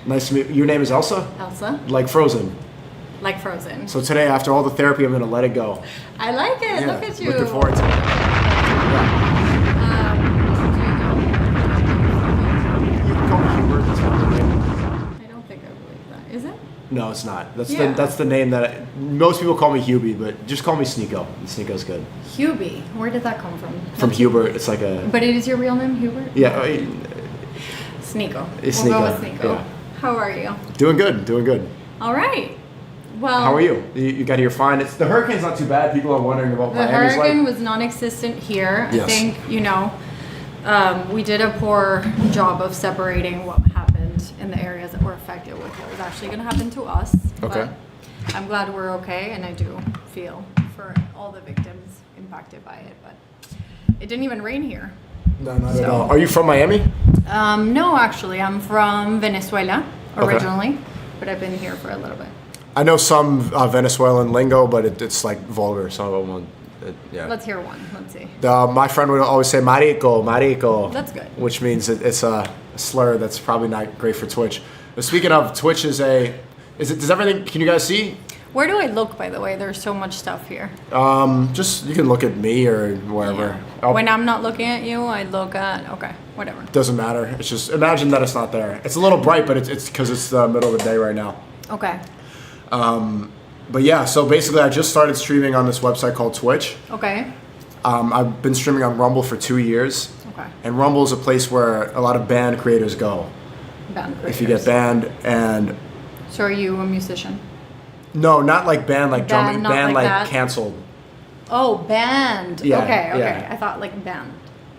Nice to meet you. Your name is Elsa? Elsa. Like Frozen. Like Frozen. So today, after all the therapy, I'm going to let it go. I like it. Yeah, Look at you. Looking forward to it. You can call me Hubert. That's my name. I don't think I believe that. Is it? No, it's not. Yeah. That's the name that most people call me Hubie, but just call me Sneako. Sneako's good. Hubie. Where did that come from? From Hubert, it's like a... But it is your real name, Hubert? Yeah. Sneako. It's We'll Sneako. go with Sneako. Yeah. How are you? Doing good. Doing good. All right. Well, How are you? You got here fine. The hurricane's not too bad. People are wondering about the Miami's hurricane like. was non-existent here. Yes. I think, we did a poor job of separating what happened in the areas that were affected with what was actually going to happen to us. Okay. But I'm glad we're okay, and I do feel for all the victims impacted by it. But it didn't even rain here. No, not at all. Are you from Miami? No, actually, I'm from Venezuela Okay. originally, but I've been here for a little bit. I know some Venezuelan lingo, but it's like vulgar. Some of them, yeah. Let's hear one. Let's see. My friend would always say "marico, marico." That's good. Which means it's a slur that's probably not great for Twitch. But speaking of, Twitch does everything? Can you guys see? Where do I look, by the way? There's so much stuff here. Just you can look at me or wherever. Yeah. When I'm not looking at you, I look at, okay, whatever. Doesn't matter. It's just imagine that it's not there. It's a little bright, but it's because it's the middle of the day right now. Okay. But yeah, so basically I just started streaming on this website called Twitch. Okay. I've been streaming on Rumble for 2 years. Okay. And Rumble is a place where a lot of band creators go. Band creators. If you get banned and... So are you a musician? No, not like band like drumming. Not Band like that. canceled. Oh, band. Yeah, Okay. yeah. I thought like band.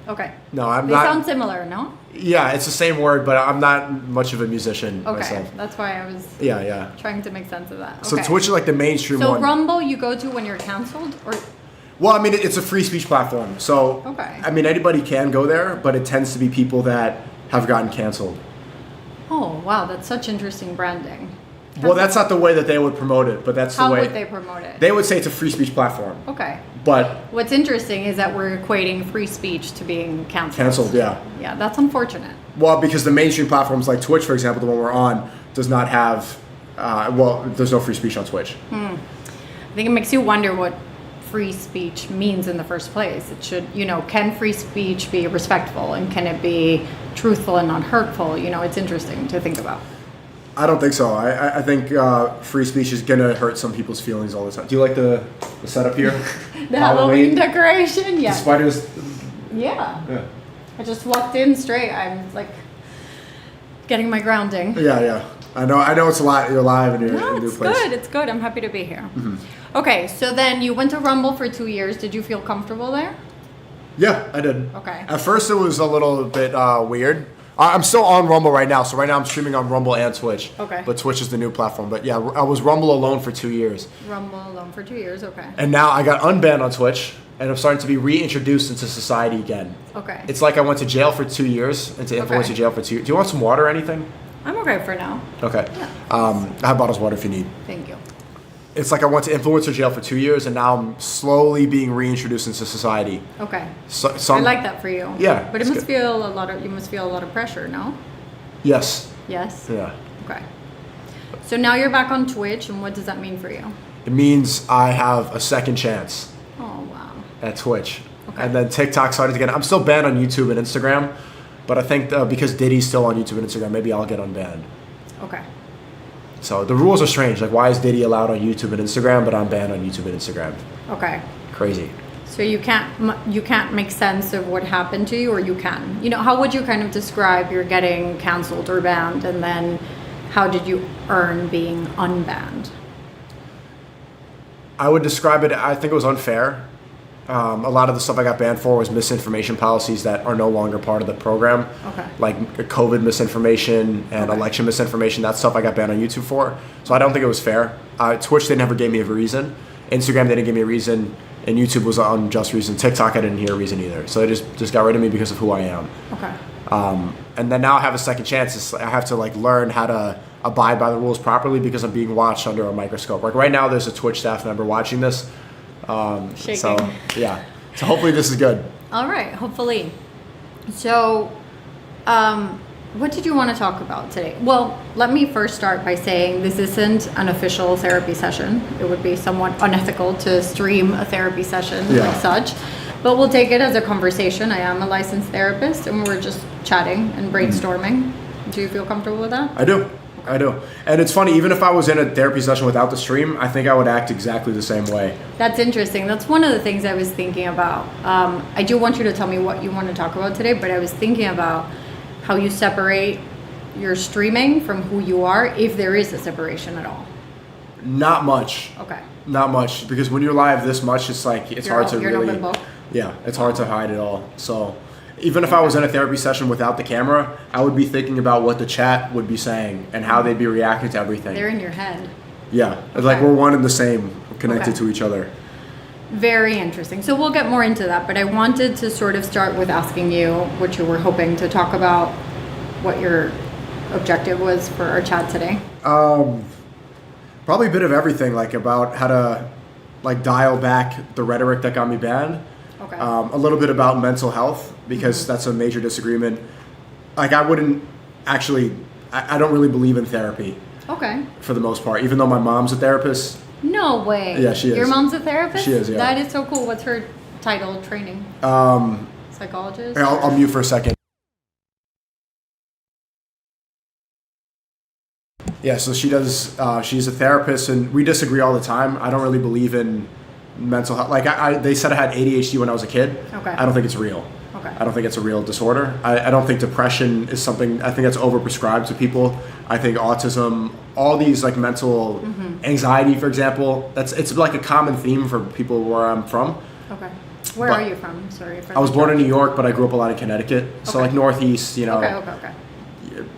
Okay. No, I'm They not... sound similar, no? Yeah, it's the same word, but I'm not much of a musician Okay. myself. That's why I was Yeah. trying to make sense of that. So Okay. Twitch is like the mainstream So one. Rumble you go to when you're canceled, or Well, I mean, it's a free speech platform. So, Okay. I mean, anybody can go there, but it tends to be people that have gotten canceled. oh wow, that's such interesting branding. Well, that's not the way that they would promote it, but that's the How way... would they promote it? They would say it's a free speech platform. Okay. But What's interesting is that we're equating free speech to being canceled. canceled, yeah. Yeah, that's unfortunate. Well, because the mainstream platforms like Twitch, for example, the one we're on, does not have... there's no free speech on Twitch. I think it makes you wonder what free speech means in the first place. It should, can free speech be respectful, and can it be truthful and not hurtful? It's interesting to think about. I don't think so. I think free speech is going to hurt some people's feelings all the time. Do you like the setup here? The Halloween decoration? The Yeah. spiders... Yeah. Yeah. I just walked in straight. I'm like getting my grounding. Yeah. I know it's a lot. You're live and you're No, in a new it's place. good. It's good. I'm happy to be here. Okay, so then you went to Rumble for 2 years. Did you feel comfortable there? Yeah, I did. Okay. At first, it was a little bit weird. I'm still on Rumble right now, so right now I'm streaming on Rumble and Twitch. Okay. But Twitch is the new platform. But yeah, I was Rumble alone for 2 years. Rumble alone for 2 years. Okay. And now I got unbanned on Twitch, and I'm starting to be reintroduced into society again. Okay. It's like I went to jail for 2 years, into influencer jail for 2 years. Do you want some water or anything? I'm okay for now. Okay. Yeah. I have bottles of water if you need. Thank you. It's like I went to influencer jail for 2 years, and now I'm slowly being reintroduced into society. Okay. So, I like that for you. Yeah, But it's you must good. feel a lot of pressure, no? Yes. Yes. Yeah. Okay. So now you're back on Twitch, and what does that mean for you? It means I have a second chance Oh wow. at Twitch. Okay. And then TikTok started to get... I'm still banned on YouTube and Instagram, but I think because Diddy's still on YouTube and Instagram, maybe I'll get unbanned. Okay. So the rules are strange. Like, why is Diddy allowed on YouTube and Instagram, but I'm banned on YouTube and Instagram? Okay. Crazy. So you can't make sense of what happened to you, or you can? How would you kind of describe you're getting canceled or banned, and then how did you earn being unbanned? I would describe it, I think it was unfair. A lot of the stuff I got banned for was misinformation policies that are no longer part of the program. Okay. Like COVID misinformation and election misinformation, that stuff I got banned on YouTube for. So I don't think it was fair. Twitch, they never gave me a reason. Instagram, they didn't give me a reason. And YouTube was an unjust reason. TikTok, I didn't hear a reason either. So they just got rid of me because of who I am. Okay. And then now I have a second chance. I have to learn how to abide by the rules properly because I'm being watched under a microscope. Like right now, there's a Twitch staff member watching this. Shaking. So yeah. So hopefully this is good. All right. Hopefully. So, What did you want to talk about today? Well, let me first start by saying this isn't an official therapy session. It would be somewhat unethical to stream a therapy session like such. But we'll take it as a conversation. I am a licensed therapist, and we're just chatting and brainstorming. Do you feel comfortable with that? I do. I do. And it's funny, even if I was in a therapy session without the stream, I think I would act exactly the same way. That's interesting. That's one of the things I was thinking about. I do want you to tell me what you want to talk about today, but I was thinking about how you separate your streaming from who you are, if there is a separation at all. Not much. Okay. Not much, because when you're live this much, it's like, it's hard to you're really... an open book? Yeah, it's hard to hide it all. So even if I was in a therapy session without the camera, I would be thinking about what the chat would be saying and how they'd be reacting to everything. They're in your head. Yeah, it's like we're one and the same, connected to each other. Very interesting. So we'll get more into that, but I wanted to sort of start with asking you what you were hoping to talk about, what your objective was for our chat today. Probably a bit of everything, like about how to like dial back the rhetoric that got me banned. Okay. A little bit about mental health, because that's a major disagreement. Like I wouldn't actually, I don't really believe in therapy. Okay. For the most part, even though my mom's a therapist. No way. Yeah, she is. Your mom's a therapist? She is, yeah. That is so cool. What's her title, training? Psychologist? I'll mute for a second. Yeah, so she does, she's a therapist, and we disagree all the time. I don't really believe in mental health. Like, they said I had ADHD when I was a kid. Okay. I don't think it's real. Okay. I don't think it's a real disorder. I don't think depression is something, I think that's overprescribed to people. I think autism, all these like mental anxiety, for example, it's like a common theme for people where I'm from. Okay. Where are you from? Sorry. I was born in New York, but I grew up a lot in Connecticut. So like Northeast, you know. Okay.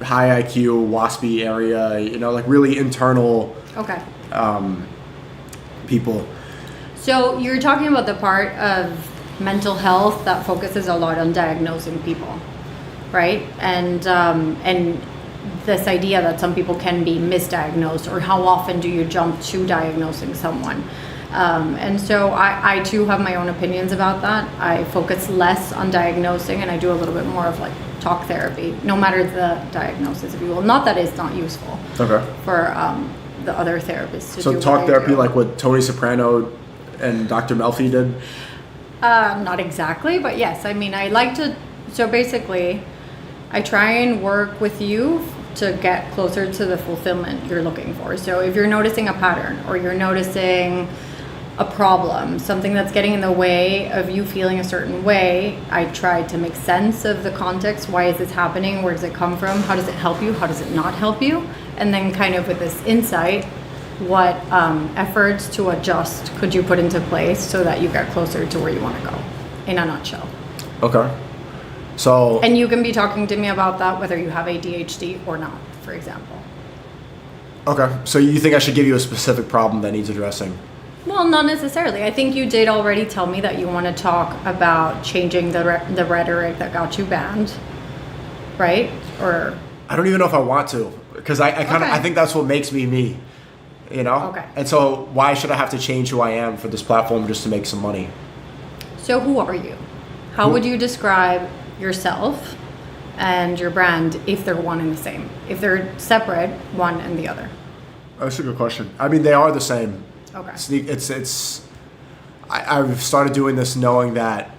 High IQ, waspy area, you know, like really internal people. So you're talking about the part of mental health that focuses a lot on diagnosing people, right? And this idea that some people can be misdiagnosed, or how often do you jump to diagnosing someone? And so I too have my own opinions about that. I focus less on diagnosing, and I do a little bit more of like talk therapy, no matter the diagnosis, if you will. Not that it's not useful for the other therapists to do. So talk therapy, like what Tony Soprano and Dr. Melfi did? Not exactly, but yes. I mean, I like to, so basically, I try and work with you to get closer to the fulfillment you're looking for. So if you're noticing a pattern, or you're noticing a problem, something that's getting in the way of you feeling a certain way, I try to make sense of the context. Why is this happening? Where does it come from? How does it help you? How does it not help you? And then kind of with this insight, what efforts to adjust could you put into place so that you get closer to where you want to go, in a nutshell. Okay. So. And you can be talking to me about that whether you have ADHD or not, for example. Okay. So you think I should give you a specific problem that needs addressing? Well, not necessarily. I think you did already tell me that you want to talk about changing the rhetoric that got you banned, right? Or I don't even know if I want to, because I kind of I think that's what makes me me, you know. Okay. And so why should I have to change who I am for this platform just to make some money? So who are you? How would you describe yourself and your brand if they're one and the same? If they're separate, one and the other? That's a good question. I mean, they are the same. Okay. I've started doing this knowing that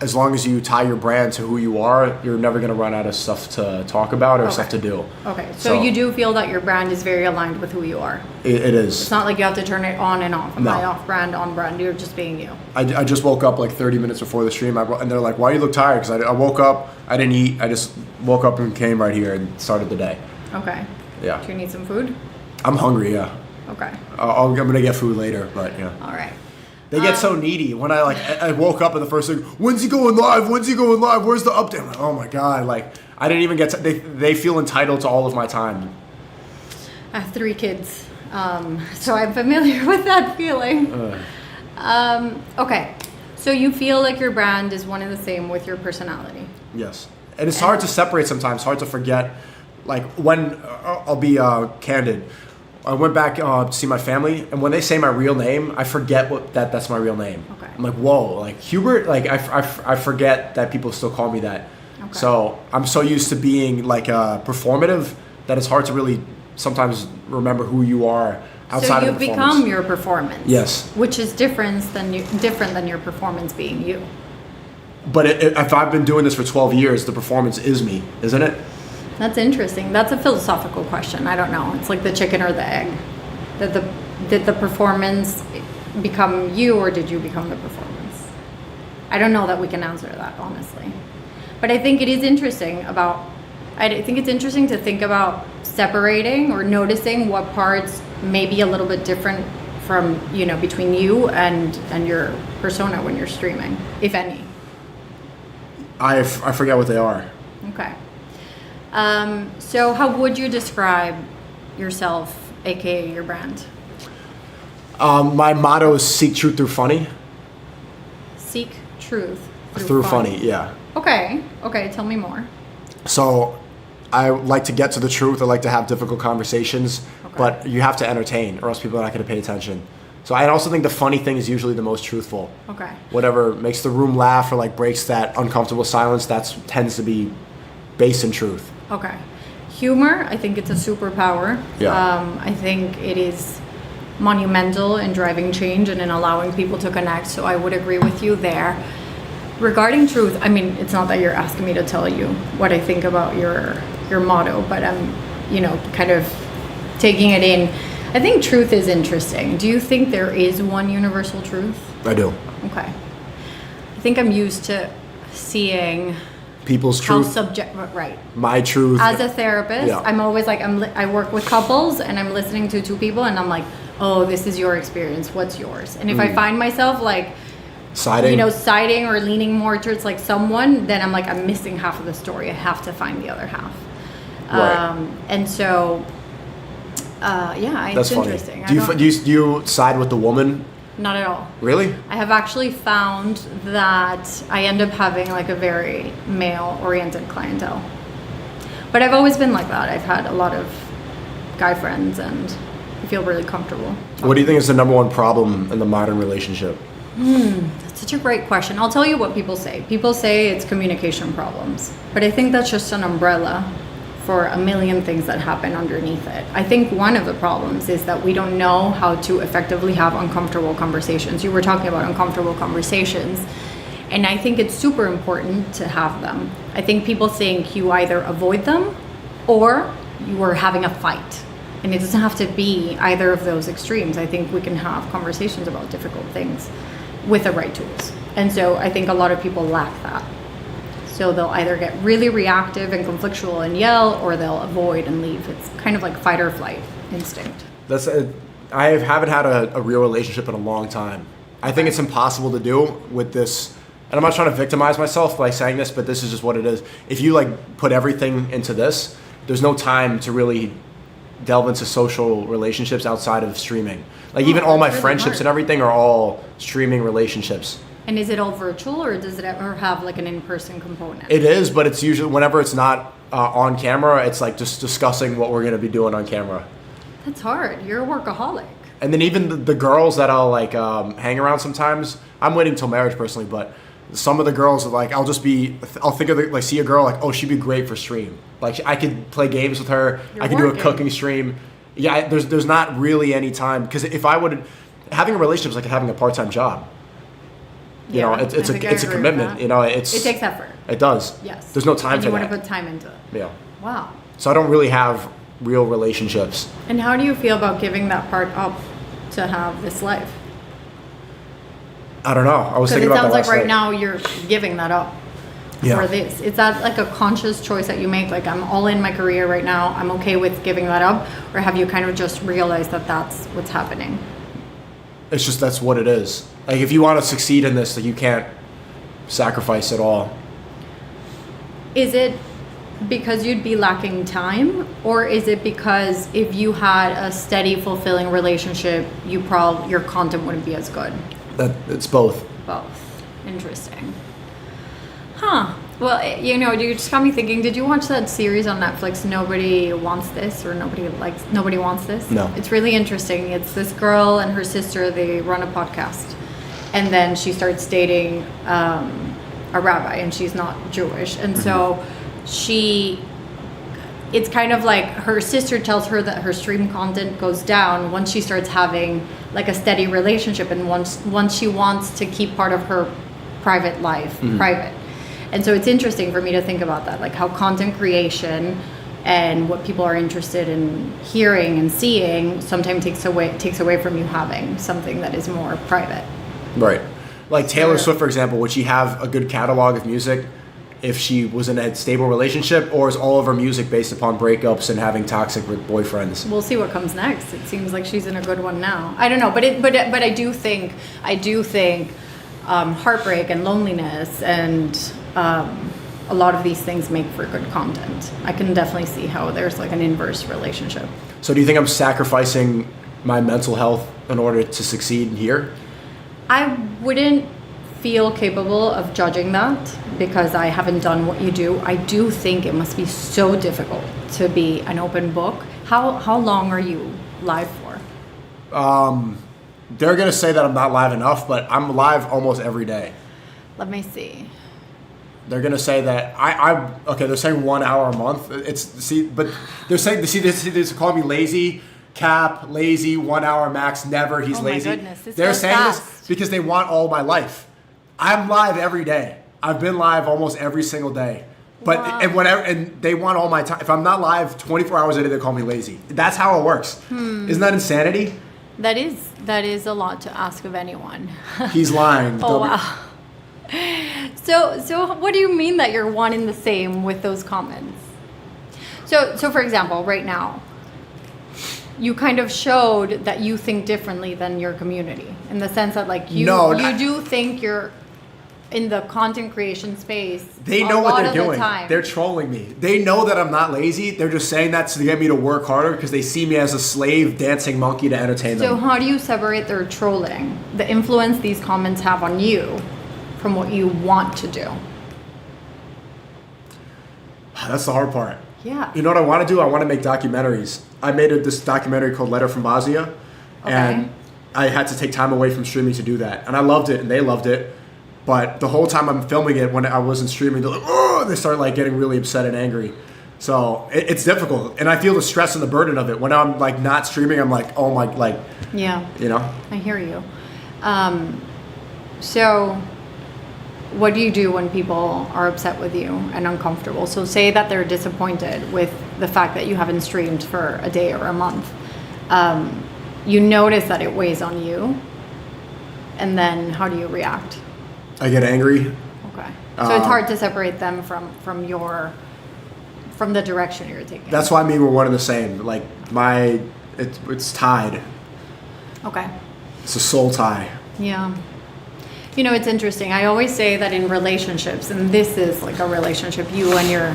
as long as you tie your brand to who you are, you're never going to run out of stuff to talk about or stuff to do. Okay. So you do feel that your brand is very aligned with who you are? It is. It's not like you have to turn it on and off. No. Off brand, on brand. You're just being you. I just woke up like 30 minutes before the stream, and they're like, why do you look tired? Because I woke up, I didn't eat, I just woke up and came right here and started the day. Okay. Yeah. Do you need some food? I'm hungry, yeah. Okay. I'm going to get food later, but yeah. All right. They get so needy. When I woke up and the first thing, when's he going live? When's he going live? Where's the update? I'm like, oh my God. Like, I didn't even get they feel entitled to all of my time. I have 3 kids, so I'm familiar with that feeling. Okay. So you feel like your brand is one and the same with your personality? Yes. And it's hard to separate sometimes, hard to forget. Like, when, I'll be candid. I went back to see my family, and when they say my real name, I forget that's my real name. Okay. I'm like, whoa, like Hubert, like I forget that people still call me that. So I'm so used to being like performative that it's hard to really sometimes remember who you are outside so of the you performance. become your performance. Yes. Which is different than your performance being you. But if I've been doing this for 12 years, the performance is me, isn't it? That's interesting. That's a philosophical question. I don't know. It's like the chicken or the egg. Did the performance become you, or did you become the performance? I don't know that we can answer that, honestly. But I think it is interesting to think about separating or noticing what parts may be a little bit different from, between you and your persona when you're streaming, if any. I forget what they are. Okay. So how would you describe yourself, aka your brand? My motto is seek truth through funny. Seek truth Through funny, yeah. Okay, tell me more. So I like to get to the truth. I like to have difficult conversations, but you have to entertain or else people are not going to pay attention. So I also think the funny thing is usually the most truthful. Okay. Whatever makes the room laugh or like breaks that uncomfortable silence, that tends to be based in truth. Okay. Humor, I think it's a superpower. Yeah. I think it is monumental in driving change and in allowing people to connect. So I would agree with you there. Regarding truth, I mean, it's not that you're asking me to tell you what I think about your motto, but I'm, kind of taking it in. I think truth is interesting. Do you think there is one universal truth? I do. Okay. I think I'm used to seeing people's how truth. Right. My truth. As a therapist, Yeah. I'm always like, I work with couples and I'm listening to two people and I'm like, oh, this is your experience. What's yours? And if I find myself like, siding or leaning more towards like someone, then I'm like, I'm missing half of the story. I have to find the other half. Right. And so, That's it's funny. interesting. Do you side with the woman? Not at all. Really? I have actually found that I end up having like a very male-oriented clientele. But I've always been like that. I've had a lot of guy friends and I feel really comfortable. What do you think is the number one problem in the modern relationship? That's such a great question. I'll tell you what people say. People say it's communication problems. But I think that's just an umbrella for a million things that happen underneath it. I think one of the problems is that we don't know how to effectively have uncomfortable conversations. You were talking about uncomfortable conversations, and I think it's super important to have them. I think people think you either avoid them or you are having a fight. And it doesn't have to be either of those extremes. I think we can have conversations about difficult things with the right tools. And so I think a lot of people lack that. So they'll either get really reactive and conflictual and yell, or they'll avoid and leave. It's kind of like fight or flight instinct. I haven't had a real relationship in a long time. I think it's impossible to do with this, and I'm not trying to victimize myself by saying this, but this is just what it is. If you like put everything into this, there's no time to really delve into social relationships outside of streaming. Like even all my really friendships hard. and everything are all streaming relationships. And is it all virtual, or does it ever have like an in-person component? It is, but it's usually whenever it's not on camera, it's like just discussing what we're going to be doing on camera. That's hard. You're a workaholic. And then even the girls that I'll like hang around sometimes, I'm waiting till marriage personally, but some of the girls are like, I'll think of like see a girl like, oh, she'd be great for stream. Like I could play games with her. I could do a cooking stream. Yeah, there's not really any time, because if I would, having a relationship is like having a part-time job. You know, it's a commitment. You know, it takes effort. It does. Yes. There's no time and for that. you want to put time into it. Yeah. Wow. So I don't really have real relationships. And how do you feel about giving that part up to have this life? I don't know. I was thinking about that Because it sounds like last right night. now you're giving that up Yeah. for this. Is that like a conscious choice that you make? Like, I'm all in my career right now. I'm okay with giving that up? Or have you kind of just realized that that's what's happening? It's just that's what it is. Like if you want to succeed in this, like you can't sacrifice it all. Is it because you'd be lacking time, or is it because if you had a steady, fulfilling relationship, your content wouldn't be as good? It's both. Both. Interesting. Huh. Well, you just got me thinking, did you watch that series on Netflix, Nobody Wants This, or Nobody Wants This? No. It's really interesting. It's this girl and her sister, they run a podcast. And then she starts dating a rabbi and she's not Jewish. And so it's kind of like her sister tells her that her stream content goes down once she starts having like a steady relationship, and once she wants to keep part of her private life private. And so it's interesting for me to think about that, like how content creation and what people are interested in hearing and seeing sometimes takes away from you having something that is more private. Right. Like Taylor Swift, for example, would she have a good catalog of music if she was in a stable relationship, or is all of her music based upon breakups and having toxic boyfriends? We'll see what comes next. It seems like she's in a good one now. I don't know, but I do think heartbreak and loneliness and a lot of these things make for good content. I can definitely see how there's like an inverse relationship. So do you think I'm sacrificing my mental health in order to succeed here? I wouldn't feel capable of judging that because I haven't done what you do. I do think it must be so difficult to be an open book. How long are you live for? They're going to say that I'm not live enough, but I'm live almost every day. Let me see. They're going to say that they're saying 1 hour a month. But they're saying, they're calling me lazy, cap, lazy, 1 hour max, never, he's lazy. Oh my goodness, they're saying this because they want all my life. I'm live every day. I've been live almost every single day. But Wow. and they want all my time. If I'm not live 24 hours a day, they call me lazy. That's how it works. Isn't that insanity? That is a lot to ask of anyone. He's lying. Oh wow. So what do you mean that you're one and the same with those comments? So for example, right now, you kind of showed that you think differently than your community in the sense that like you do think you're in the content creation space. They know what they're doing. They're trolling me. They know that I'm not lazy. They're just saying that to get me to work harder because they see me as a slave dancing monkey to entertain them. So how do you separate their trolling, the influence these comments have on you, from what you want to do? That's the hard part. Yeah. You know what I want to do? I want to make documentaries. I made this documentary called Letter from Bosnia, and I had to take time away from streaming to do that. And I loved it, and they loved it. But the whole time I'm filming it, when I wasn't streaming, they're like, oh, they start like getting really upset and angry. So it's difficult, and I feel the stress and the burden of it. When I'm like not streaming, I'm like, oh my, like, Yeah. you know. I hear you. So what do you do when people are upset with you and uncomfortable? So say that they're disappointed with the fact that you haven't streamed for a day or a month. You notice that it weighs on you, and then how do you react? I get angry. Okay. So it's hard to separate them from the direction you're taking. That's why me and we're one and the same. Like it's tied. Okay. It's a soul tie. Yeah. You know, it's interesting. I always say that in relationships, and this is like a relationship, you and your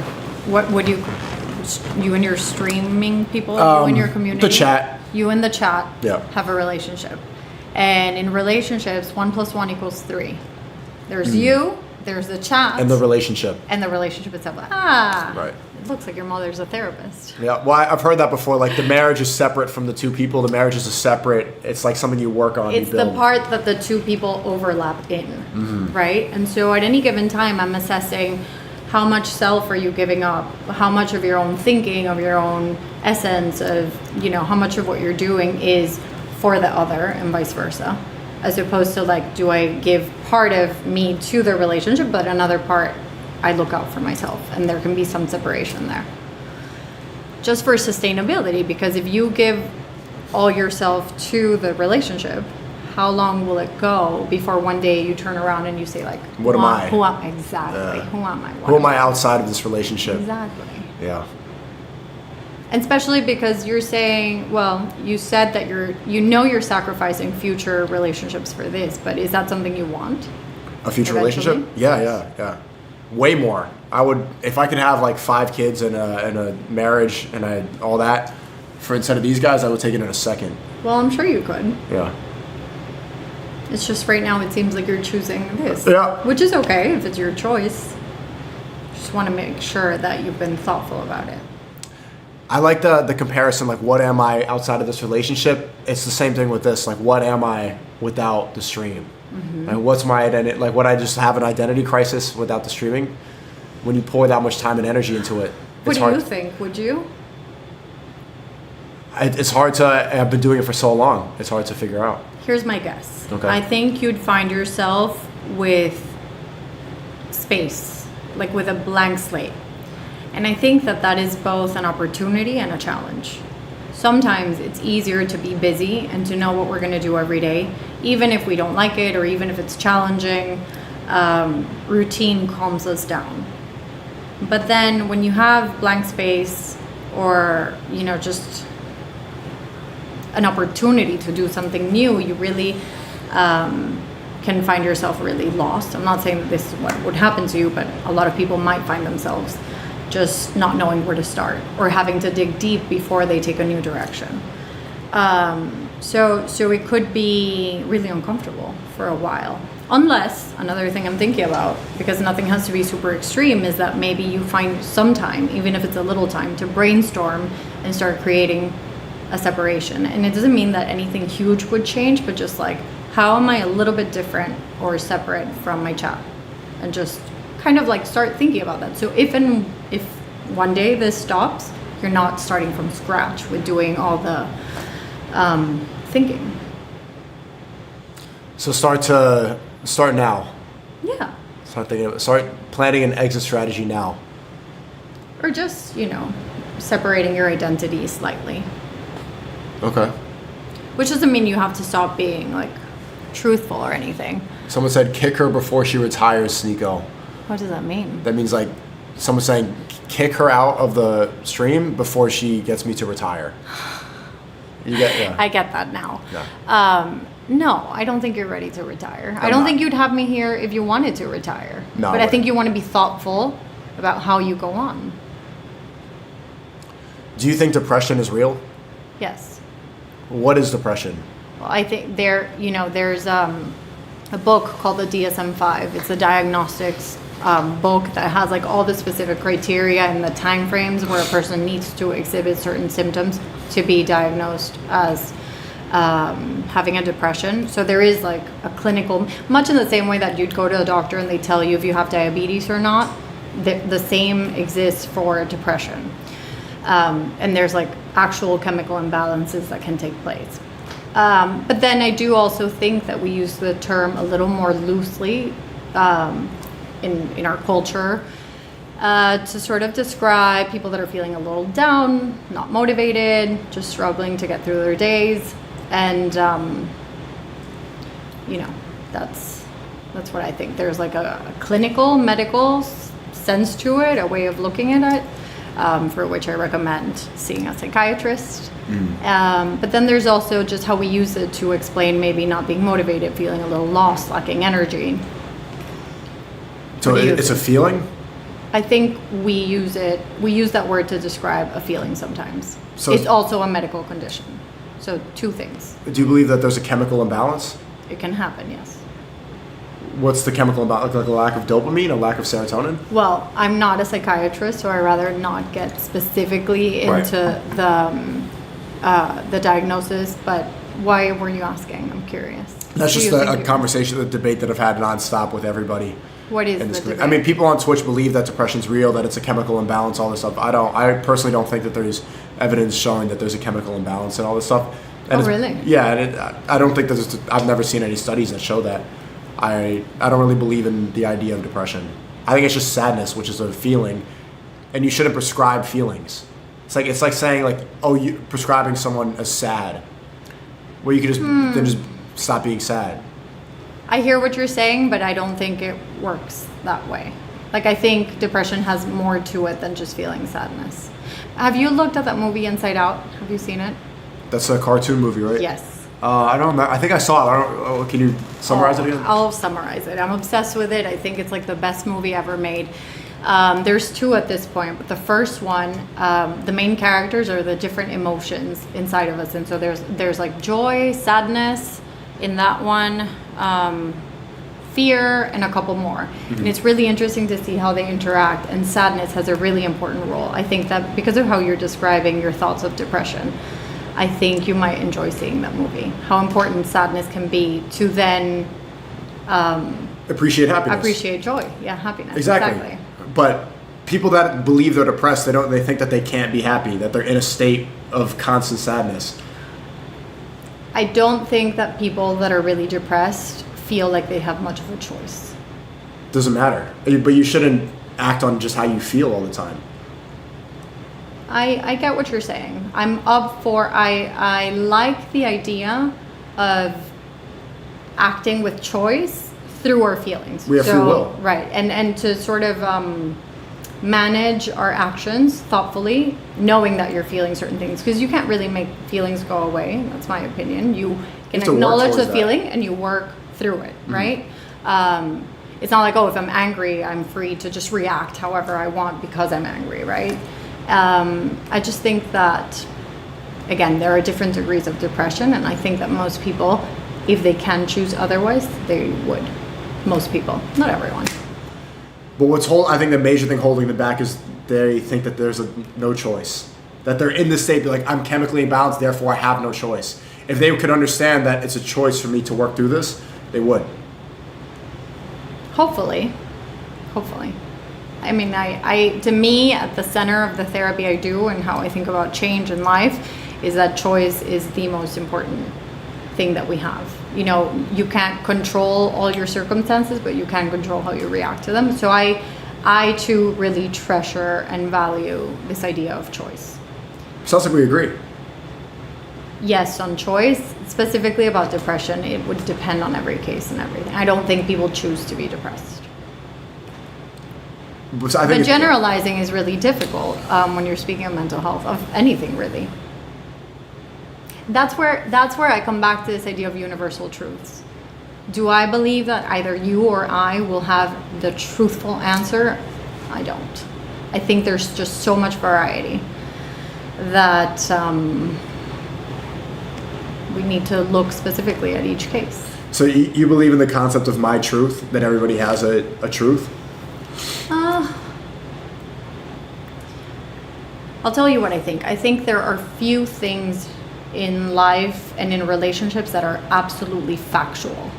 streaming people, you and your community. The chat. You and the chat Yeah. have a relationship. And in relationships, 1 + 1 = 3. There's you, there's the chat. And the relationship. And the relationship itself. Right. It looks like your mother's a therapist. Yeah, well, I've heard that before. Like the marriage is separate from the two people. The marriage is a separate. It's like something you work on. It's you build. the part that the two people overlap in, right? And so at any given time, I'm assessing how much self are you giving up, how much of your own thinking, of your own essence, of how much of what you're doing is for the other, and vice versa, as opposed to like, do I give part of me to the relationship, but another part I look out for myself, and there can be some separation there. Just for sustainability, because if you give all yourself to the relationship, how long will it go before one day you turn around and you say like, What am I? Who am I? Exactly. Who am I? Who am I outside of this relationship? Exactly. Yeah. And especially because you're saying, well, you said that you're sacrificing future relationships for this, but is that something you want? A future Eventually? relationship? Yeah. Way more. I would, if I could have like 5 kids and a marriage and all that, for instead of these guys, I would take it in a second. Well, I'm sure you could. Yeah. It's just right now it seems like you're choosing this. Yeah. Which is okay if it's your choice. Just want to make sure that you've been thoughtful about it. I like the comparison, like what am I outside of this relationship? It's the same thing with this, like what am I without the stream? And what's my identity? Like, would I just have an identity crisis without the streaming? When you pour that much time and energy into it, What it's do hard. you think? Would you? It's hard to. I've been doing it for so long. It's hard to figure out. Here's my guess. Okay. I think you'd find yourself with space, like with a blank slate. And I think that that is both an opportunity and a challenge. Sometimes it's easier to be busy and to know what we're going to do every day, even if we don't like it or even if it's challenging. Routine calms us down. But then when you have blank space or, just an opportunity to do something new, you really can find yourself really lost. I'm not saying that this is what would happen to you, but a lot of people might find themselves just not knowing where to start or having to dig deep before they take a new direction. So it could be really uncomfortable for a while. Unless, another thing I'm thinking about, because nothing has to be super extreme, is that maybe you find some time, even if it's a little time, to brainstorm and start creating a separation. And it doesn't mean that anything huge would change, but just like, how am I a little bit different or separate from my chat? And just kind of like start thinking about that. So if one day this stops, you're not starting from scratch with doing all the thinking. So start now. Yeah. Start planning an exit strategy now. Or just, separating your identity slightly. Okay. Which doesn't mean you have to stop being like truthful or anything. Someone said kick her before she retires, Sneako. What does that mean? That means like someone saying kick her out of the stream before she gets me to retire. Yeah. I get that now. Yeah. No, I don't think you're ready to retire. I I'm don't not. think you'd have me here if you wanted to retire. No, But I I think you want to be thoughtful about how you go on. Do you think depression is real? Yes. What is depression? Well, I think there's a book called the DSM-5. It's a diagnostics book that has like all the specific criteria and the time frames where a person needs to exhibit certain symptoms to be diagnosed as having a depression. So there is like a clinical, much in the same way that you'd go to a doctor and they tell you if you have diabetes or not, the same exists for depression. And there's like actual chemical imbalances that can take place. But then I do also think that we use the term a little more loosely in our culture to sort of describe people that are feeling a little down, not motivated, just struggling to get through their days. And, that's what I think. There's like a clinical, medical sense to it, a way of looking at it, for which I recommend seeing a psychiatrist. But then there's also just how we use it to explain maybe not being motivated, feeling a little lost, lacking energy. So it's a feeling? I think we use that word to describe a feeling sometimes. So it's also a medical condition. So two things. Do you believe that there's a chemical imbalance? It can happen, yes. What's the chemical imbalance? Like a lack of dopamine, a lack of serotonin? Well, I'm not a psychiatrist, so I'd rather not get specifically into the diagnosis, but why were you asking? I'm curious. That's Do just you a think conversation, a debate that I've had nonstop with everybody. What is in this the community. debate? I mean, people on Twitch believe that depression's real, that it's a chemical imbalance, all this stuff. I personally don't think that there's evidence showing that there's a chemical imbalance and all this stuff. And Oh, really? Yeah, and I don't think I've never seen any studies that show that. I don't really believe in the idea of depression. I think it's just sadness, which is a feeling, and you shouldn't prescribe feelings. It's like saying like, oh, you prescribing someone as sad, where you could just then just stop being sad. I hear what you're saying, but I don't think it works that way. Like, I think depression has more to it than just feeling sadness. Have you looked at that movie Inside Out? Have you seen it? That's a cartoon movie, right? Yes. I don't know. I think I saw it. Can you summarize it again? I'll summarize it. I'm obsessed with it. I think it's like the best movie ever made. There's two at this point, but the first one, the main characters are the different emotions inside of us, and so there's like joy, sadness in that one, fear, and a couple more. Mm-hmm. And it's really interesting to see how they interact, and sadness has a really important role. I think that because of how you're describing your thoughts of depression, I think you might enjoy seeing that movie. How important sadness can be to then Appreciate happiness. Appreciate joy. Yeah, happiness. Exactly. But people that believe they're depressed, they think that they can't be happy, that they're in a state of constant sadness. I don't think that people that are really depressed feel like they have much of a choice. Doesn't matter. But you shouldn't act on just how you feel all the time. I get what you're saying. I'm up for, I like the idea of acting with choice through our feelings. We have free will. Right. And to sort of manage our actions thoughtfully, knowing that you're feeling certain things. Because you can't really make feelings go away. That's my opinion. You can acknowledge the feeling and you work through it, right? It's not like, oh, if I'm angry, I'm free to just react however I want because I'm angry, right? I just think that, again, there are different degrees of depression, and I think that most people, if they can choose otherwise, they would. Most people, not everyone. But I think the major thing holding them back is they think that there's no choice. That they're in this state, they're like, I'm chemically imbalanced, therefore I have no choice. If they could understand that it's a choice for me to work through this, they would. Hopefully. I mean, to me, at the center of the therapy I do and how I think about change in life is that choice is the most important thing that we have. You know, you can't control all your circumstances, but you can control how you react to them. So I too really treasure and value this idea of choice. Sounds like we agree. Yes, on choice. Specifically about depression, it would depend on every case and everything. I don't think people choose to be depressed. But generalizing is really difficult when you're speaking of mental health, of anything really. That's where I come back to this idea of universal truths. Do I believe that either you or I will have the truthful answer? I don't. I think there's just so much variety that we need to look specifically at each case. So you believe in the concept of my truth, that everybody has a truth? I'll tell you what I think. I think there are few things in life and in relationships that are absolutely factual.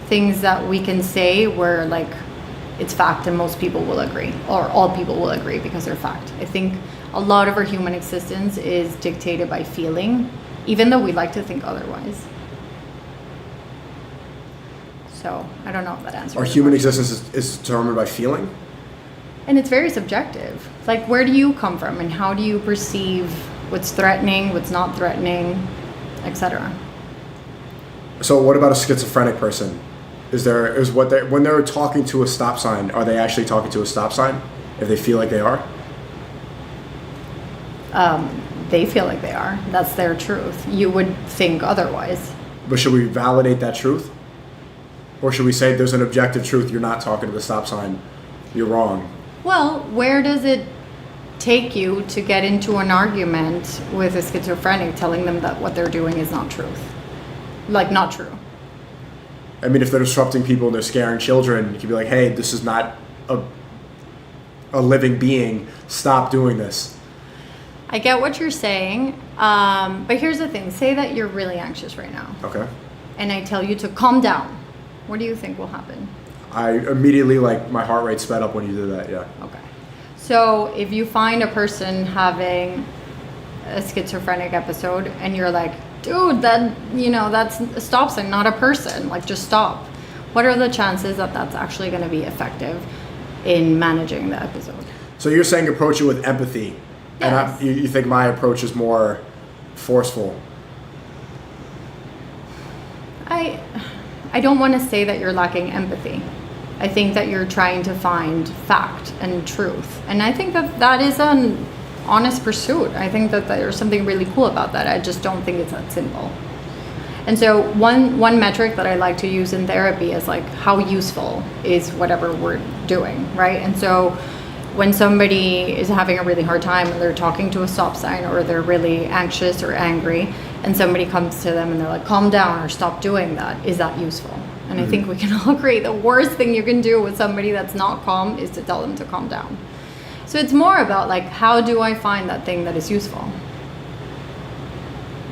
Things that we can say where like it's fact and most people will agree, or all people will agree because they're fact. I think a lot of our human existence is dictated by feeling, even though we like to think otherwise. So I don't know if that answers. Our human existence is determined by feeling? And it's very subjective. Like, where do you come from and how do you perceive what's threatening, what's not threatening, etc. So what about a schizophrenic person? When they're talking to a stop sign, are they actually talking to a stop sign if they feel like they are? They feel like they are. That's their truth. You would think otherwise. But should we validate that truth? Or should we say there's an objective truth, you're not talking to the stop sign, you're wrong? Well, where does it take you to get into an argument with a schizophrenic telling them that what they're doing is not truth? Like, not true. I mean, if they're disrupting people and they're scaring children, you could be like, hey, this is not a living being. Stop doing this. I get what you're saying. But here's the thing. Say that you're really anxious right now. Okay. And I tell you to calm down. What do you think will happen? I immediately, my heart rate sped up when you did that, yeah. Okay. So if you find a person having a schizophrenic episode and you're like, dude, that's a stop sign, not a person. Like, just stop. What are the chances that that's actually going to be effective in managing the episode? So you're saying approach it with empathy. Yes. And you think my approach is more forceful? I don't want to say that you're lacking empathy. I think that you're trying to find fact and truth. And I think that is an honest pursuit. I think that there's something really cool about that. I just don't think it's that simple. And so one metric that I like to use in therapy is like, how useful is whatever we're doing, right? And so when somebody is having a really hard time and they're talking to a stop sign, or they're really anxious or angry, and somebody comes to them and they're like, calm down or stop doing that, is that useful? And I think we can all agree the worst thing you can do with somebody that's not calm is to tell them to calm down. So it's more about like, how do I find that thing that is useful?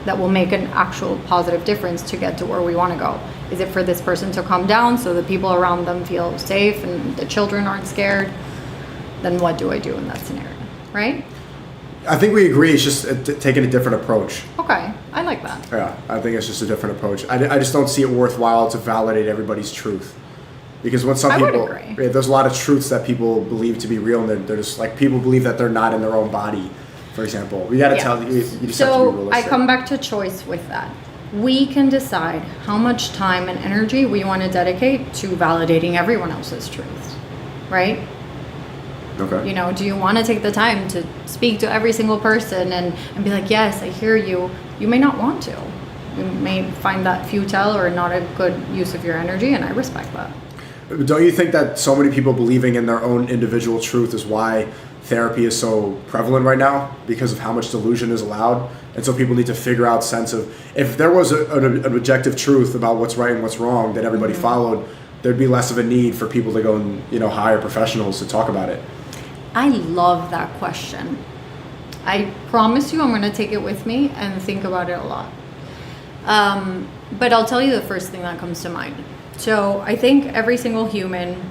that will make an actual positive difference to get to where we want to go? Is it for this person to calm down so the people around them feel safe and the children aren't scared? Then what do I do in that scenario, right? I think we agree. It's just taking a different approach. Okay, I like that. Yeah, I think it's just a different approach. I just don't see it worthwhile to validate everybody's truth. Because when some people, would agree. There's a lot of truths that people believe to be real, and they're just like, people believe that they're not in their own body, for example. We got to tell you just have to be So I realistic. come back to choice with that. We can decide how much time and energy we want to dedicate to validating everyone else's truths, right? Okay. You know, do you want to take the time to speak to every single person and be like, yes, I hear you? You may not want to. You may find that futile or not a good use of your energy, and I respect that. Don't you think that so many people believing in their own individual truth is why therapy is so prevalent right now? Because of how much delusion is allowed? And so people need to figure out sense of, if there was an objective truth about what's right and what's wrong that everybody followed, there'd be less of a need for people to go and, hire professionals to talk about it. I love that question. I promise you I'm going to take it with me and think about it a lot. But I'll tell you the first thing that comes to mind. So I think every single human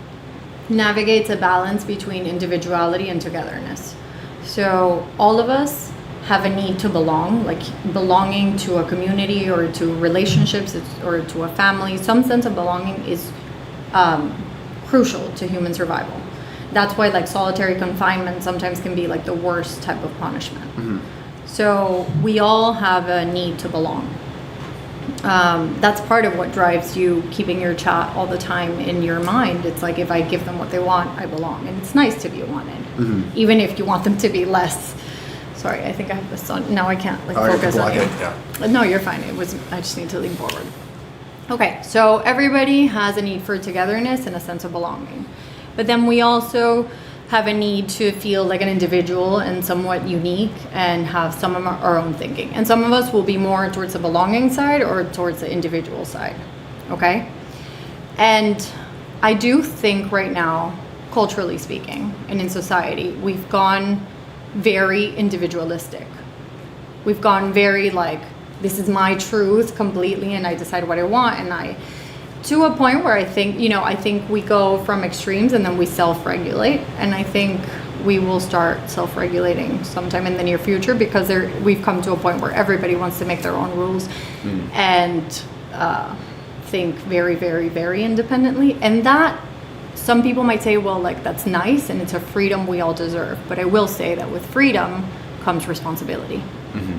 navigates a balance between individuality and togetherness. So all of us have a need to belong, like belonging to a community or to relationships or to a family. Some sense of belonging is crucial to human survival. That's why like solitary confinement sometimes can be like the worst type of punishment. Mm-hmm. So we all have a need to belong. That's part of what drives you keeping your chat all the time in your mind. It's like, if I give them what they want, I belong. And it's nice to be wanted, even if you want them to be less. Sorry, I think I have this on. No, I can't focus on you. Yeah. No, you're fine. I just need to lean forward. Okay, so everybody has a need for togetherness and a sense of belonging. But then we also have a need to feel like an individual and somewhat unique and have some of our own thinking. And some of us will be more towards the belonging side or towards the individual side, okay? And I do think right now, culturally speaking, and in society, we've gone very individualistic. We've gone very like, this is my truth completely and I decide what I want, and to a point where I think we go from extremes and then we self-regulate, and I think we will start self-regulating sometime in the near future because we've come to a point where everybody wants to make their own rules and think very, very, very independently. And that, some people might say, well, like, that's nice and it's a freedom we all deserve. But I will say that with freedom comes responsibility. Mm-hmm.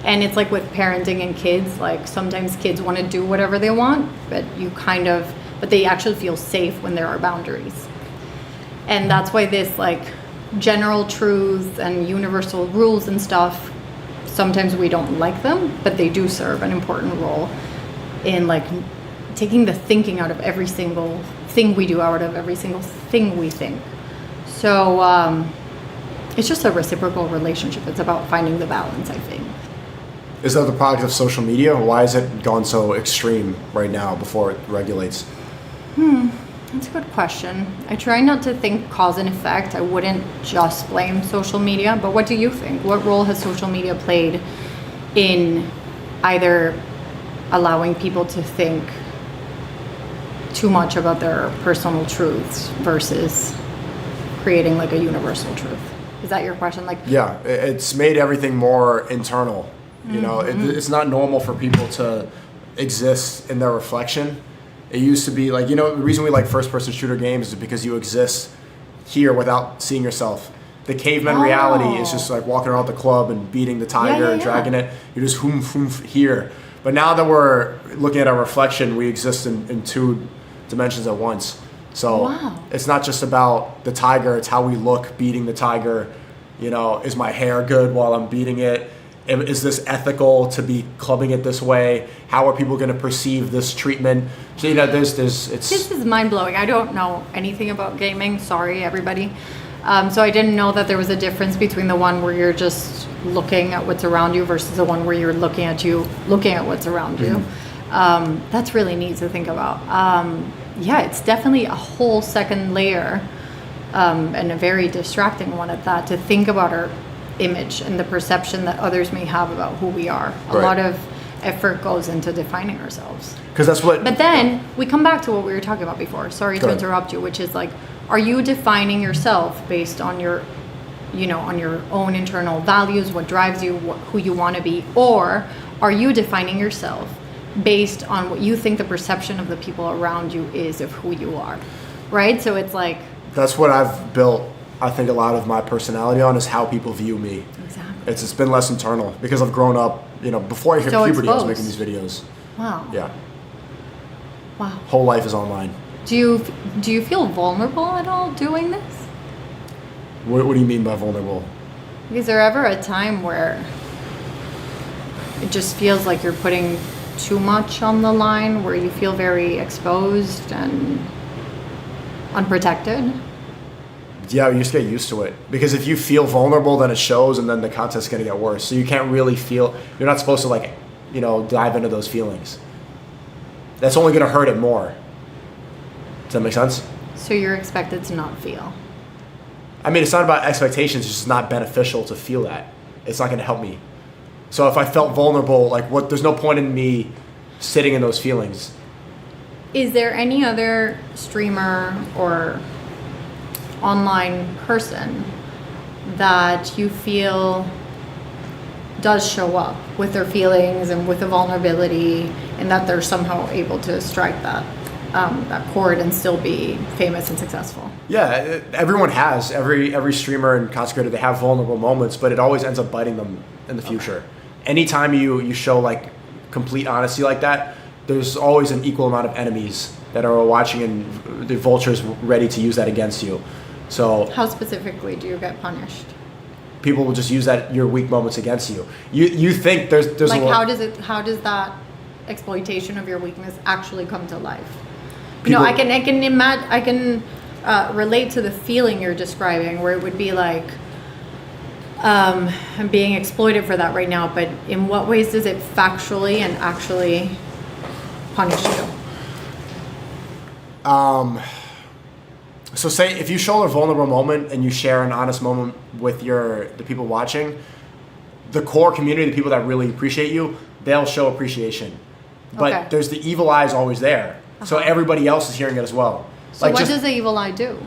And it's like with parenting and kids, like sometimes kids want to do whatever they want, but they actually feel safe when there are boundaries. And that's why this like general truths and universal rules and stuff, sometimes we don't like them, but they do serve an important role in like taking the thinking out of every single thing we do, out of every single thing we think. So it's just a reciprocal relationship. It's about finding the balance, I think. Is that the product of social media? Why has it gone so extreme right now before it regulates? That's a good question. I try not to think cause and effect. I wouldn't just blame social media, but what do you think? What role has social media played in either allowing people to think too much about their personal truths versus creating like a universal truth? Is that your question? Like, yeah, it's made everything more internal. You know, it's not normal for people to exist in their reflection. It used to be like, the reason we like first-person shooter games is because you exist here without seeing yourself. The caveman reality is just like walking around the club and beating the tiger and dragging it. You're just here. But now that we're looking at our reflection, we exist in two dimensions at once. So it's not just about the tiger, it's how we look beating the tiger. Is my hair good while I'm beating it? Is this ethical to be clubbing it this way? How are people going to perceive this treatment? So, this is mind-blowing. I don't know anything about gaming. Sorry, everybody. So I didn't know that there was a difference between the one where you're just looking at what's around you versus the one where you're looking at what's around you. That's really neat to think about. It's definitely a whole second layer, and a very distracting one at that, to think about image and the perception that others may have about who we are. A Right. lot of effort goes into defining ourselves. Because that's what. But then we come back to what we were talking about before. Sorry Go to ahead. interrupt you, which is like, are you defining yourself based on your, on your own internal values, what drives you, who you want to be, or are you defining yourself based on what you think the perception of the people around you is of who you are, right? So it's like, That's what I've built, I think, a lot of my personality on, is how people view me. exactly. It's been less internal because I've grown up, before I hit So puberty, I was exposed. making these videos. Wow. Yeah. Wow. Whole life is online. Do you feel vulnerable at all doing this? What do you mean by vulnerable? Is there ever a time where it just feels like you're putting too much on the line, where you feel very exposed and unprotected? Yeah, you just get used to it. Because if you feel vulnerable, then it shows, and then the content's going to get worse. So you can't really feel, you're not supposed to dive into those feelings. That's only going to hurt it more. Does that make sense? So you're expected to not feel. I mean, it's not about expectations. It's just not beneficial to feel that. It's not going to help me. So if I felt vulnerable, there's no point in me sitting in those feelings. Is there any other streamer or online person that you feel does show up with their feelings and with the vulnerability, and that they're somehow able to strike that chord and still be famous and successful? Yeah, everyone has. Every streamer and content creator, they have vulnerable moments, but it always ends up biting them in the future. Anytime you show complete honesty like that, there's always an equal amount of enemies that are watching, and the vultures ready to use that against you. So How specifically do you get punished? people will just use your weak moments against you. You think there's Like, a how does that exploitation of your weakness actually come to life? People- I can relate to the feeling you're describing, where it would be like, I'm being exploited for that right now, but in what ways does it factually and actually punish you? So say if you show a vulnerable moment and you share an honest moment with the people watching, the core community, the people that really appreciate you, they'll show appreciation. But Okay. there's the evil eyes always there. So everybody else is hearing it as well. So what does the evil eye do?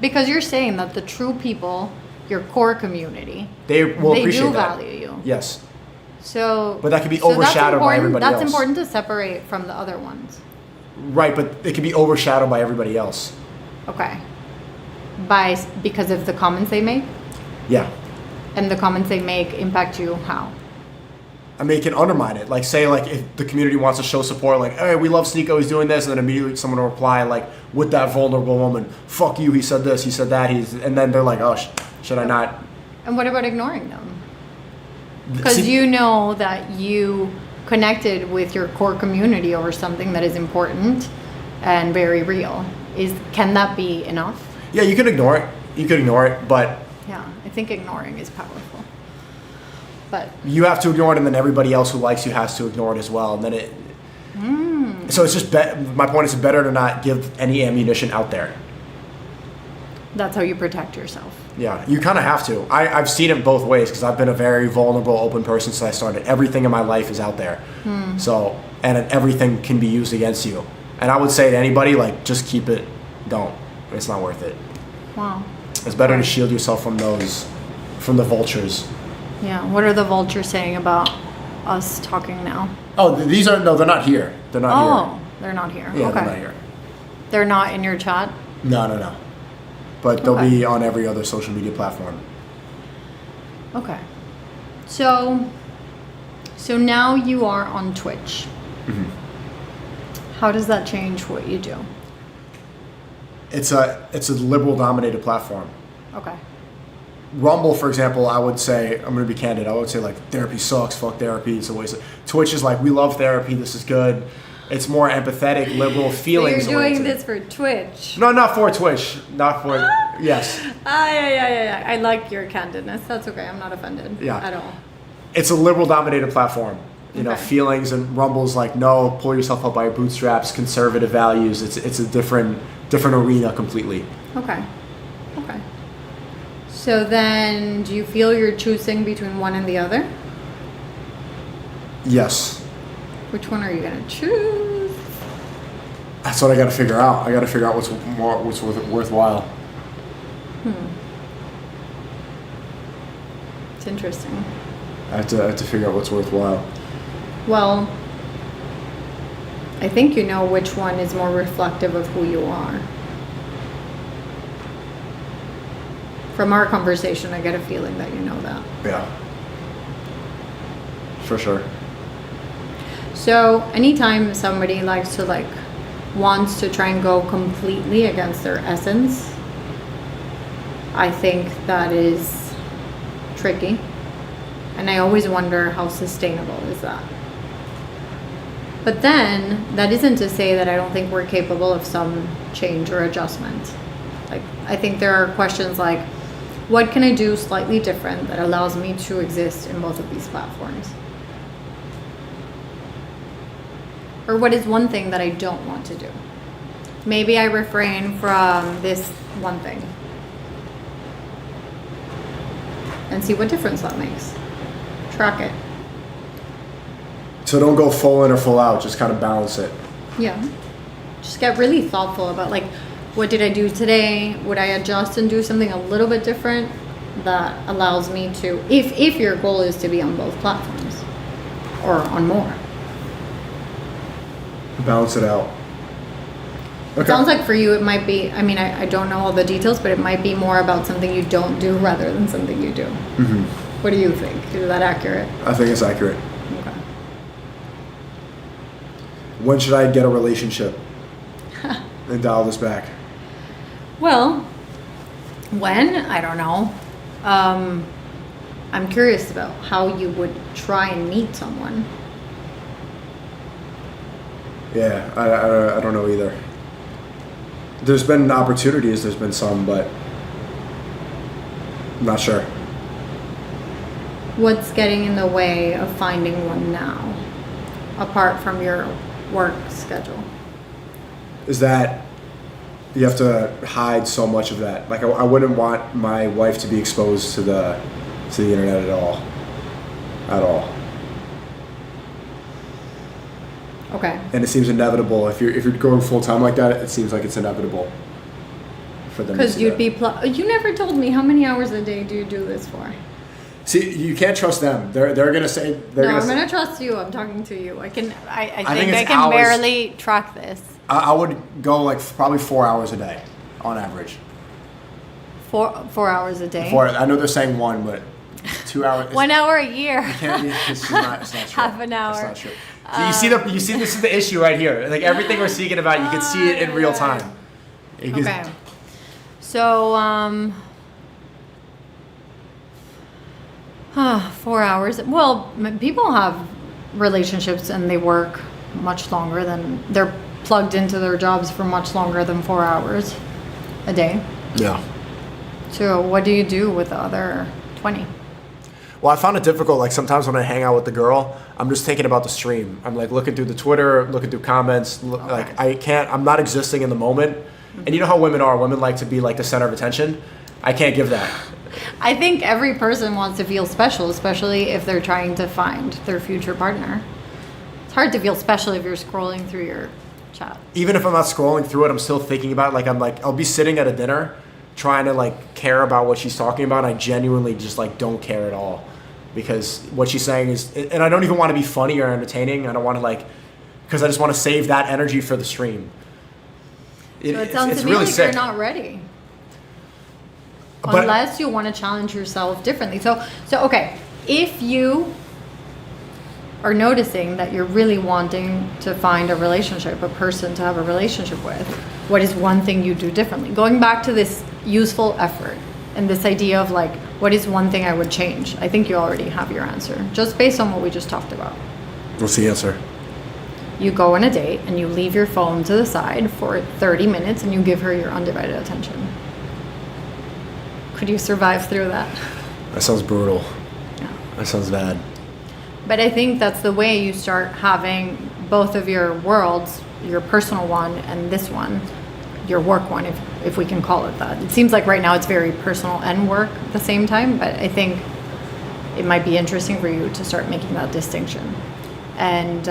Because you're saying that the true people, your core community, they will they appreciate do that. value you. Yes. So, But that could be so overshadowed by everybody That's else. important to separate from the other ones. Right, but it can be overshadowed by everybody else. Okay. Because of the comments they make? Yeah. And the comments they make impact you how? I mean, it can undermine it. Say, if the community wants to show support, hey, we love Sneako, he's doing this, and then immediately someone will reply, with that vulnerable moment, fuck you, he said this, he said that, and then they're like, oh, should I not? And what about ignoring them? Because See- you know that you connected with your core community over something that is important and very real. Can that be enough? Yeah, you can ignore it. You can ignore it, but Yeah, I think ignoring is powerful. But you have to ignore it, and then everybody else who likes you has to ignore it as well. And then So it's just, my point is, it's better to not give any ammunition out there. that's how you protect yourself. Yeah, you kind of have to. I've seen it both ways, because I've been a very vulnerable, open person since I started. Everything in my life is out there. So, and everything can be used against you. And I would say to anybody, just keep it, don't. It's not worth it. Wow. It's better to shield yourself from the vultures. Yeah. What are the vultures saying about us talking now? Oh, they're not here. They're not Oh, they're not here. here. Yeah, Okay. they're not here. They're not in your chat? No. But they'll Okay. be on every other social media platform. Okay. So now you are on Twitch. Mm-hmm. How does that change what you do? It's a liberal dominated platform. Okay. Rumble, for example, I would say, I'm going to be candid, I would say therapy sucks, fuck therapy, it's a waste of... Twitch is we love therapy, this is good. It's more empathetic, liberal feelings. So you're doing oriented. this for Twitch? No, not for Twitch. Not for... Yes. Yeah. I like your candidness. That's okay. I'm not offended at all. It's a liberal dominated platform. Okay. Feelings, and Rumble's no, pull yourself up by your bootstraps, conservative values. It's a different arena completely. Okay. So then, do you feel you're choosing between one and the other? Yes. Which one are you gonna choose? That's what I got to figure out. I got to figure out what's worthwhile. It's interesting. I have to figure out what's worthwhile. Well, I think you know which one is more reflective of who you are. From our conversation, I get a feeling that you know that. Yeah. For sure. So anytime somebody likes to wants to try and go completely against their essence, I think that is tricky. And I always wonder how sustainable is that. But then that isn't to say that I don't think we're capable of some change or adjustment. I think there are questions like, what can I do slightly different that allows me to exist in both of these platforms? Or what is one thing that I don't want to do? Maybe I refrain from this one thing. And see what difference that makes. Track it. So don't go full in or full out. Just kind of balance it. Yeah. Just get really thoughtful about what did I do today? Would I adjust and do something a little bit different that allows me to, if your goal is to be on both platforms or on more. Balance it out. Okay. It sounds like for you it might be, I don't know all the details, but it might be more about something you don't do rather than something you do. Mm-hmm. What do you think? Is that accurate? I think it's accurate. Okay. When should I get a relationship? And dial this back. Well, when? I don't know. I'm curious about how you would try and meet someone. Yeah, I don't know either. There's been opportunities, there's been some, but I'm not sure. What's getting in the way of finding one now, apart from your work schedule? Is that you have to hide so much of that. I wouldn't want my wife to be exposed to the internet at all. At all. Okay. And it seems inevitable if you're going full time like that. It seems like it's inevitable for them. Because you'd be. You never told me how many hours a day do you do this for? See, you can't trust them. They're gonna say. I'm gonna trust you. I'm talking to you. I think I can hours. barely track this. I would go probably 4 hours a day, on average. 4 hours a day. I know they're saying 1, but 2 hours. 1 hour a year. It's not true. Half an hour. It's not true. So you see this is the issue right here. Everything we're speaking about, you can see it in real time. Okay. So 4 hours. Well, people have relationships and they work much longer than they're plugged into their jobs for much longer than 4 hours a day. Yeah. So what do you do with the other 20? Well, I found it difficult. Sometimes when I hang out with the girl, I'm just thinking about the stream. I'm looking through the Twitter, looking through comments. Okay. I'm not existing in the moment. Mm-hmm. And you know how women are. Women like to be the center of attention. I can't give that. I think every person wants to feel special, especially if they're trying to find their future partner. It's hard to feel special if you're scrolling through your chat. Even if I'm not scrolling through it, I'm still thinking about it. I'll be sitting at a dinner trying to care about what she's talking about. And I genuinely just don't care at all, because what she's saying is, and I don't even want to be funny or entertaining. I don't want to because I just want to save that energy for the stream. So it sounds to me really like sick. You're not ready. But, unless you want to challenge yourself differently. So okay, if you are noticing that you're really wanting to find a relationship, a person to have a relationship with, what is one thing you do differently? Going back to this useful effort and this idea of what is one thing I would change? I think you already have your answer, just based on what we just talked about. What's the answer? You go on a date and you leave your phone to the side for 30 minutes and you give her your undivided attention. Could you survive through that? That sounds brutal. Yeah. That sounds bad. But I think that's the way you start having both of your worlds, your personal one and this one, your work one, if we can call it that. It seems like right now it's very personal and work at the same time, but I think it might be interesting for you to start making that distinction. And,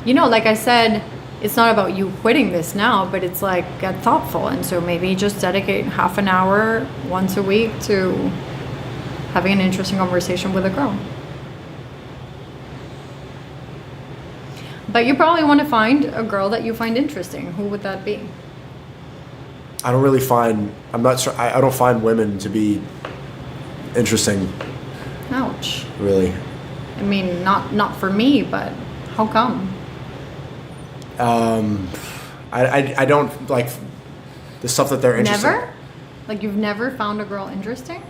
like I said, it's not about you quitting this now, but it's like get thoughtful. And so maybe just dedicate half an hour once a week to having an interesting conversation with a girl. But you probably want to find a girl that you find interesting. Who would that be? I don't really find, I'm not sure, I don't find women to be interesting. Ouch. Really. I mean, not for me, but how come? I don't like the stuff that they're interested. Never? Like you've never found a girl interesting?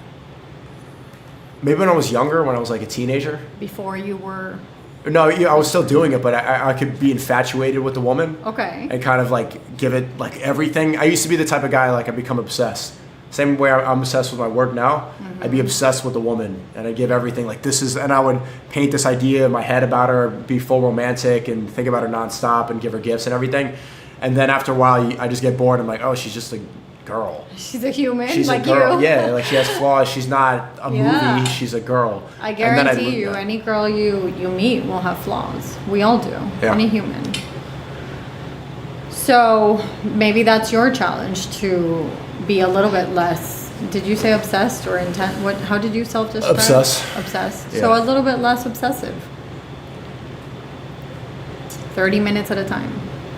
Maybe when I was younger, when I was like a teenager. Before you were... No, I was still doing it, but I could be infatuated with the woman. Okay. And kind of like give it like everything. I used to be the type of guy like I become obsessed. Same way I'm obsessed with my work now. Mm-hmm. I'd be obsessed with the woman and I give everything like this is, and I would paint this idea in my head about her, be full romantic and think about her nonstop and give her gifts and everything. And then after a while, I just get bored. I'm like, oh, she's just a girl. She's a human, she's like a girl. you. Yeah, like she has flaws. She's not a movie. She's a girl. I guarantee you, any girl you meet will have flaws. We all do. Yeah. Any human. So maybe that's your challenge, to be a little bit less. Did you say obsessed or intent? What? How did you self-describe? Obsessed. Yeah. So a little bit less obsessive. 30 minutes at a time.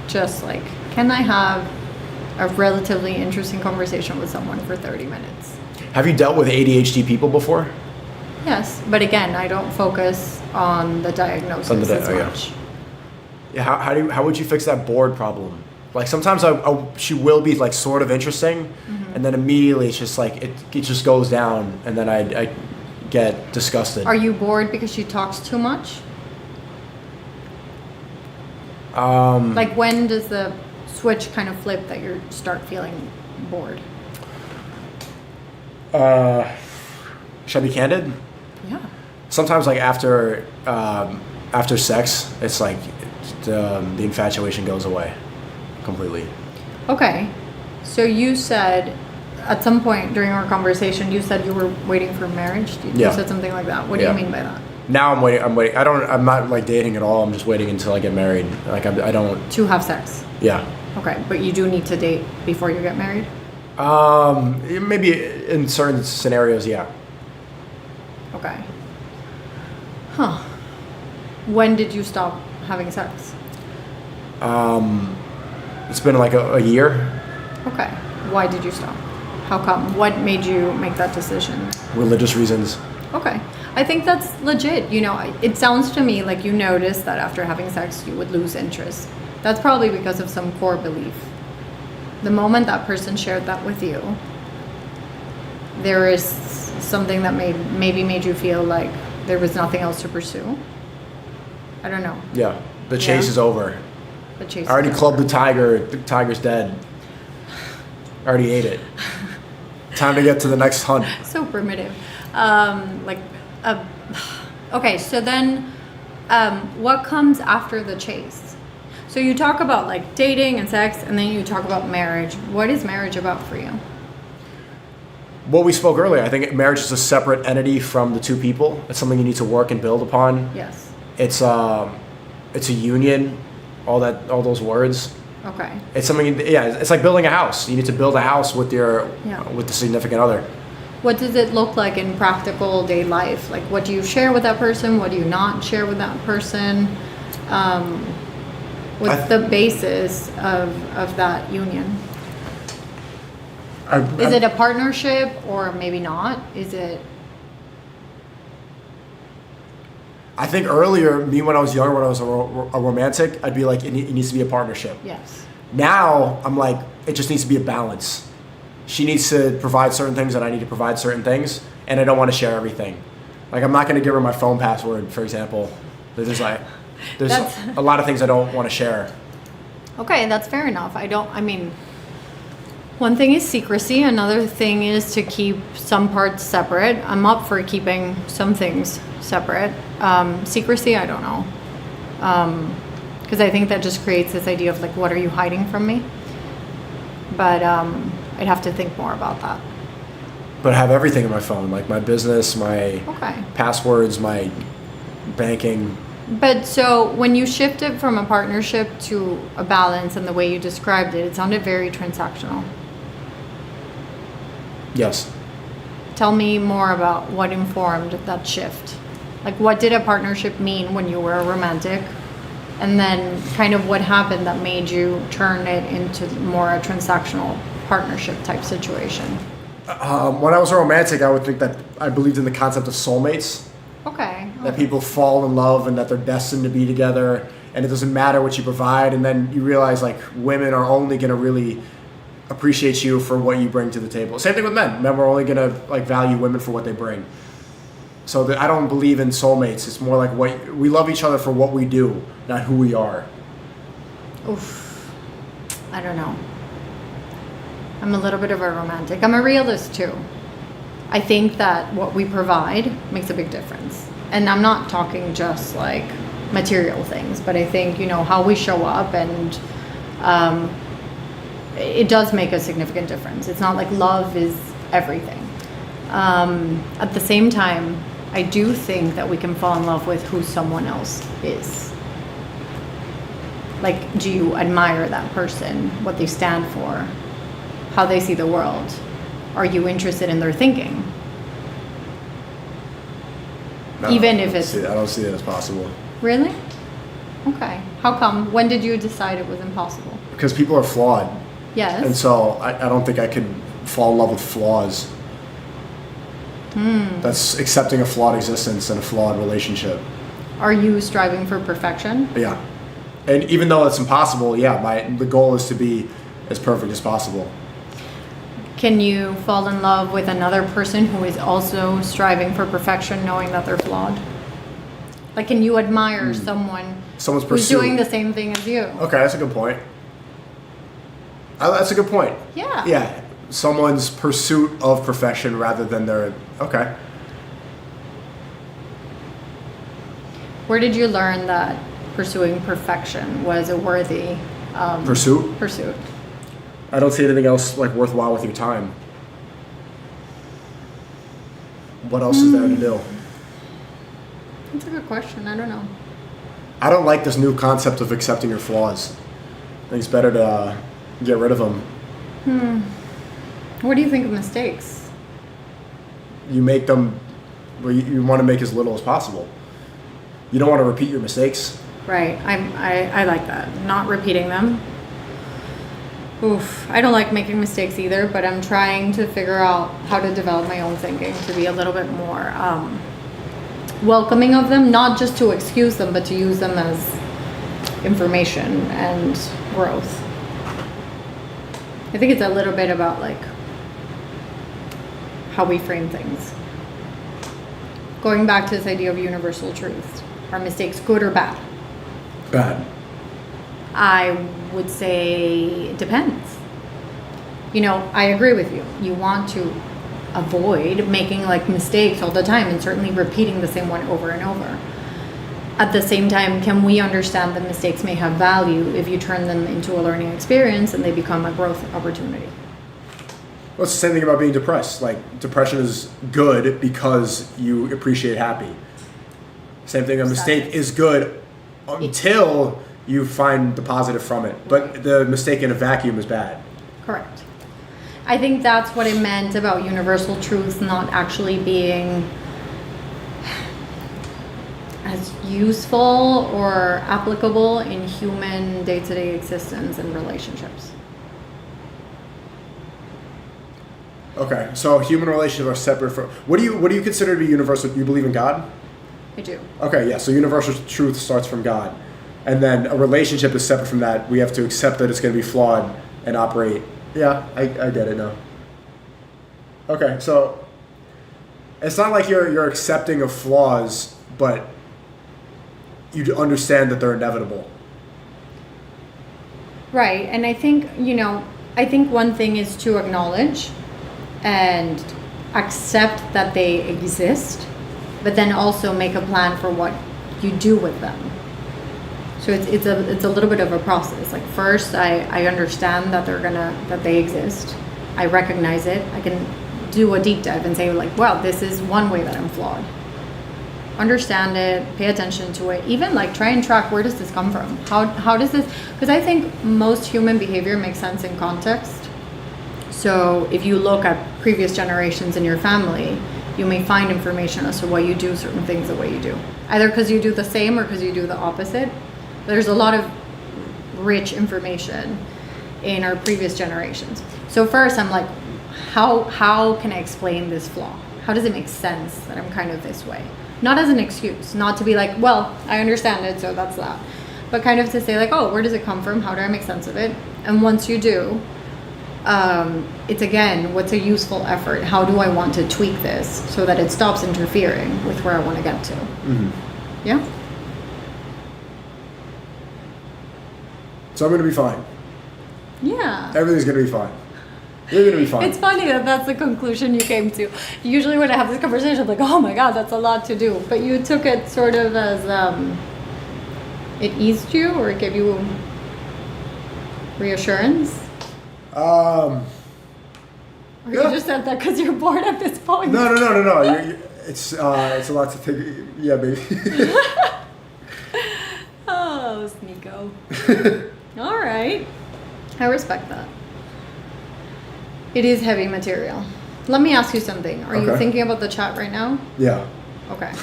Just like, can I have a relatively interesting conversation with someone for 30 minutes? Have you dealt with ADHD people before? Yes, but again, I don't focus on the diagnosis as much. Yeah, how would you fix that bored problem? Like sometimes she will be like sort of interesting, mm-hmm. and then immediately it's just like it just goes down, and then I get disgusted. Are you bored because she talks too much? Like when does the switch kind of flip that you start feeling bored? Should I be candid? Yeah. Sometimes like after sex, it's like the infatuation goes away completely. Okay. So you said at some point during our conversation, you said you were waiting for marriage. You said something like that. What do you mean by that? Now I'm waiting. I'm not like dating at all. I'm just waiting until I get married. Like I don't. To have sex. Yeah. Okay, but you do need to date before you get married? Maybe in certain scenarios, yeah. Okay. Huh. When did you stop having sex? It's been like a year. Okay. Why did you stop? How come? What made you make that decision? Religious reasons. Okay. I think that's legit. It sounds to me like you noticed that after having sex you would lose interest. That's probably because of some core belief. The moment that person shared that with you, there is something that maybe made you feel like there was nothing else to pursue. I don't know. Yeah. The chase is over. The chase I already is clubbed over. the tiger. The tiger's dead. I already ate it. Time to get to the next hunt. So primitive. Okay, so then what comes after the chase? So you talk about like dating and sex, and then you talk about marriage. What is marriage about for you? What we spoke earlier, I think marriage is a separate entity from the two people. It's something you need to work and build upon. Yes. It's a union, all those words. Okay. It's something. Yeah, it's like building a house. You need to build a house with with the significant other. What does it look like in practical day life? Like, what do you share with that person? What do you not share with that person? What's the basis of that union? Is it a partnership or maybe not? Is it? I think earlier, me when I was younger, when I was a romantic, I'd be like, it needs to be a partnership. Yes. Now, I'm like, it just needs to be a balance. She needs to provide certain things and I need to provide certain things, and I don't want to share everything. Like, I'm not going to give her my phone password, for example. There's a lot of things I don't want to share. Okay, that's fair enough. One thing is secrecy. Another thing is to keep some parts separate. I'm up for keeping some things separate. Secrecy, I don't know. Because I think that just creates this idea of like, what are you hiding from me? but I'd have to think more about that. But I have everything in my phone, like my business, my Okay. passwords, my banking. But so when you shifted from a partnership to a balance and the way you described it, it sounded very transactional. Yes. Tell me more about what informed that shift. Like, what did a partnership mean when you were a romantic? And then kind of what happened that made you turn it into more a transactional partnership type situation? When I was a romantic, I would think that I believed in the concept of soulmates. Okay. That people fall in love and that they're destined to be together, and it doesn't matter what you provide. And then you realize like women are only going to really appreciate you for what you bring to the table. Same thing with men. Men are only going to like value women for what they bring. So I don't believe in soulmates. It's more like what we love each other for what we do, not who we are. Oof. I don't know. I'm a little bit of a romantic. I'm a realist too. I think that what we provide makes a big difference. And I'm not talking just like material things, but I think, how we show up and it does make a significant difference. It's not like love is everything. At the same time, I do think that we can fall in love with who someone else is. Like, do you admire that person, what they stand for, how they see the world? Are you interested in their thinking? No, Even if it's... I don't see that as possible. Really? Okay. How come? When did you decide it was impossible? Because people are flawed. Yes. And so I don't think I could fall in love with flaws. That's accepting a flawed existence and a flawed relationship. Are you striving for perfection? Yeah. And even though it's impossible, the goal is to be as perfect as possible. Can you fall in love with another person who is also striving for perfection, knowing that they're flawed? Like, can you admire someone's who's pursuit. doing the same thing as you? Okay, that's a good point. That's a good point. Yeah. Yeah. Someone's pursuit of perfection rather than their... Okay. Where did you learn that pursuing perfection was a worthy Pursuit? pursuit? I don't see anything else like worthwhile with your time. What else is there to do? That's a good question. I don't know. I don't like this new concept of accepting your flaws. I think it's better to get rid of them. What do you think of mistakes? You make them... Well, you want to make as little as possible. You don't want to repeat your mistakes. Right. I like that. Not repeating them. Oof. I don't like making mistakes either, but I'm trying to figure out how to develop my own thinking to be a little bit more welcoming of them, not just to excuse them, but to use them as information and growth. I think it's a little bit about like how we frame things. Going back to this idea of universal truth. Are mistakes good or bad? Bad. I would say it depends. I agree with you. You want to avoid making like mistakes all the time and certainly repeating the same one over and over. At the same time, can we understand that mistakes may have value if you turn them into a learning experience and they become a growth opportunity? Well, it's the same thing about being depressed. Like, depression is good because you appreciate happy. Same thing, a mistake is good until you find the positive from it. But the mistake in a vacuum is bad. Correct. I think that's what it meant about universal truth not actually being as useful or applicable in human day-to-day existence and relationships. Okay, so human relationships are separate from... What do you consider to be universal? Do you believe in God? I do. Okay, yeah, so universal truth starts from God. And then a relationship is separate from that. We have to accept that it's going to be flawed and operate. Yeah, I get it now. Okay, so it's not like you're accepting of flaws, but you understand that they're inevitable. Right, and I think, I think one thing is to acknowledge and accept that they exist, but then also make a plan for what you do with them. So it's a little bit of a process. Like first, I understand that they exist. I recognize it. I can do a deep dive and say like, wow, this is one way that I'm flawed. Understand it, pay attention to it, even like try and track, where does this come from? How does this, because I think most human behavior makes sense in context. So if you look at previous generations in your family, you may find information as to why you do certain things the way you do. Either because you do the same or because you do the opposite. There's a lot of rich information in our previous generations. So first I'm like, how can I explain this flaw? How does it make sense that I'm kind of this way? Not as an excuse, not to be like, well, I understand it, so that's that. But kind of to say like, oh, where does it come from? How do I make sense of it? And once you do, it's again, what's a useful effort? How do I want to tweak this so that it stops interfering with where I want to get to? Mm-hmm. Yeah? So I'm going to be fine. Yeah. Everything's going to be fine. You're going to be fine. It's funny that that's the conclusion you came to. Usually when I have this conversation, I'm like, oh my God, that's a lot to do. But you took it sort of as, it eased you, or it gave you reassurance? Or you just said that because you're bored at this point? No. It's a lot to take. Yeah, baby. Oh, Sneako. All right. I respect that. It is heavy material. Let me ask you something. Are you thinking about the chat right now? Yeah. Okay.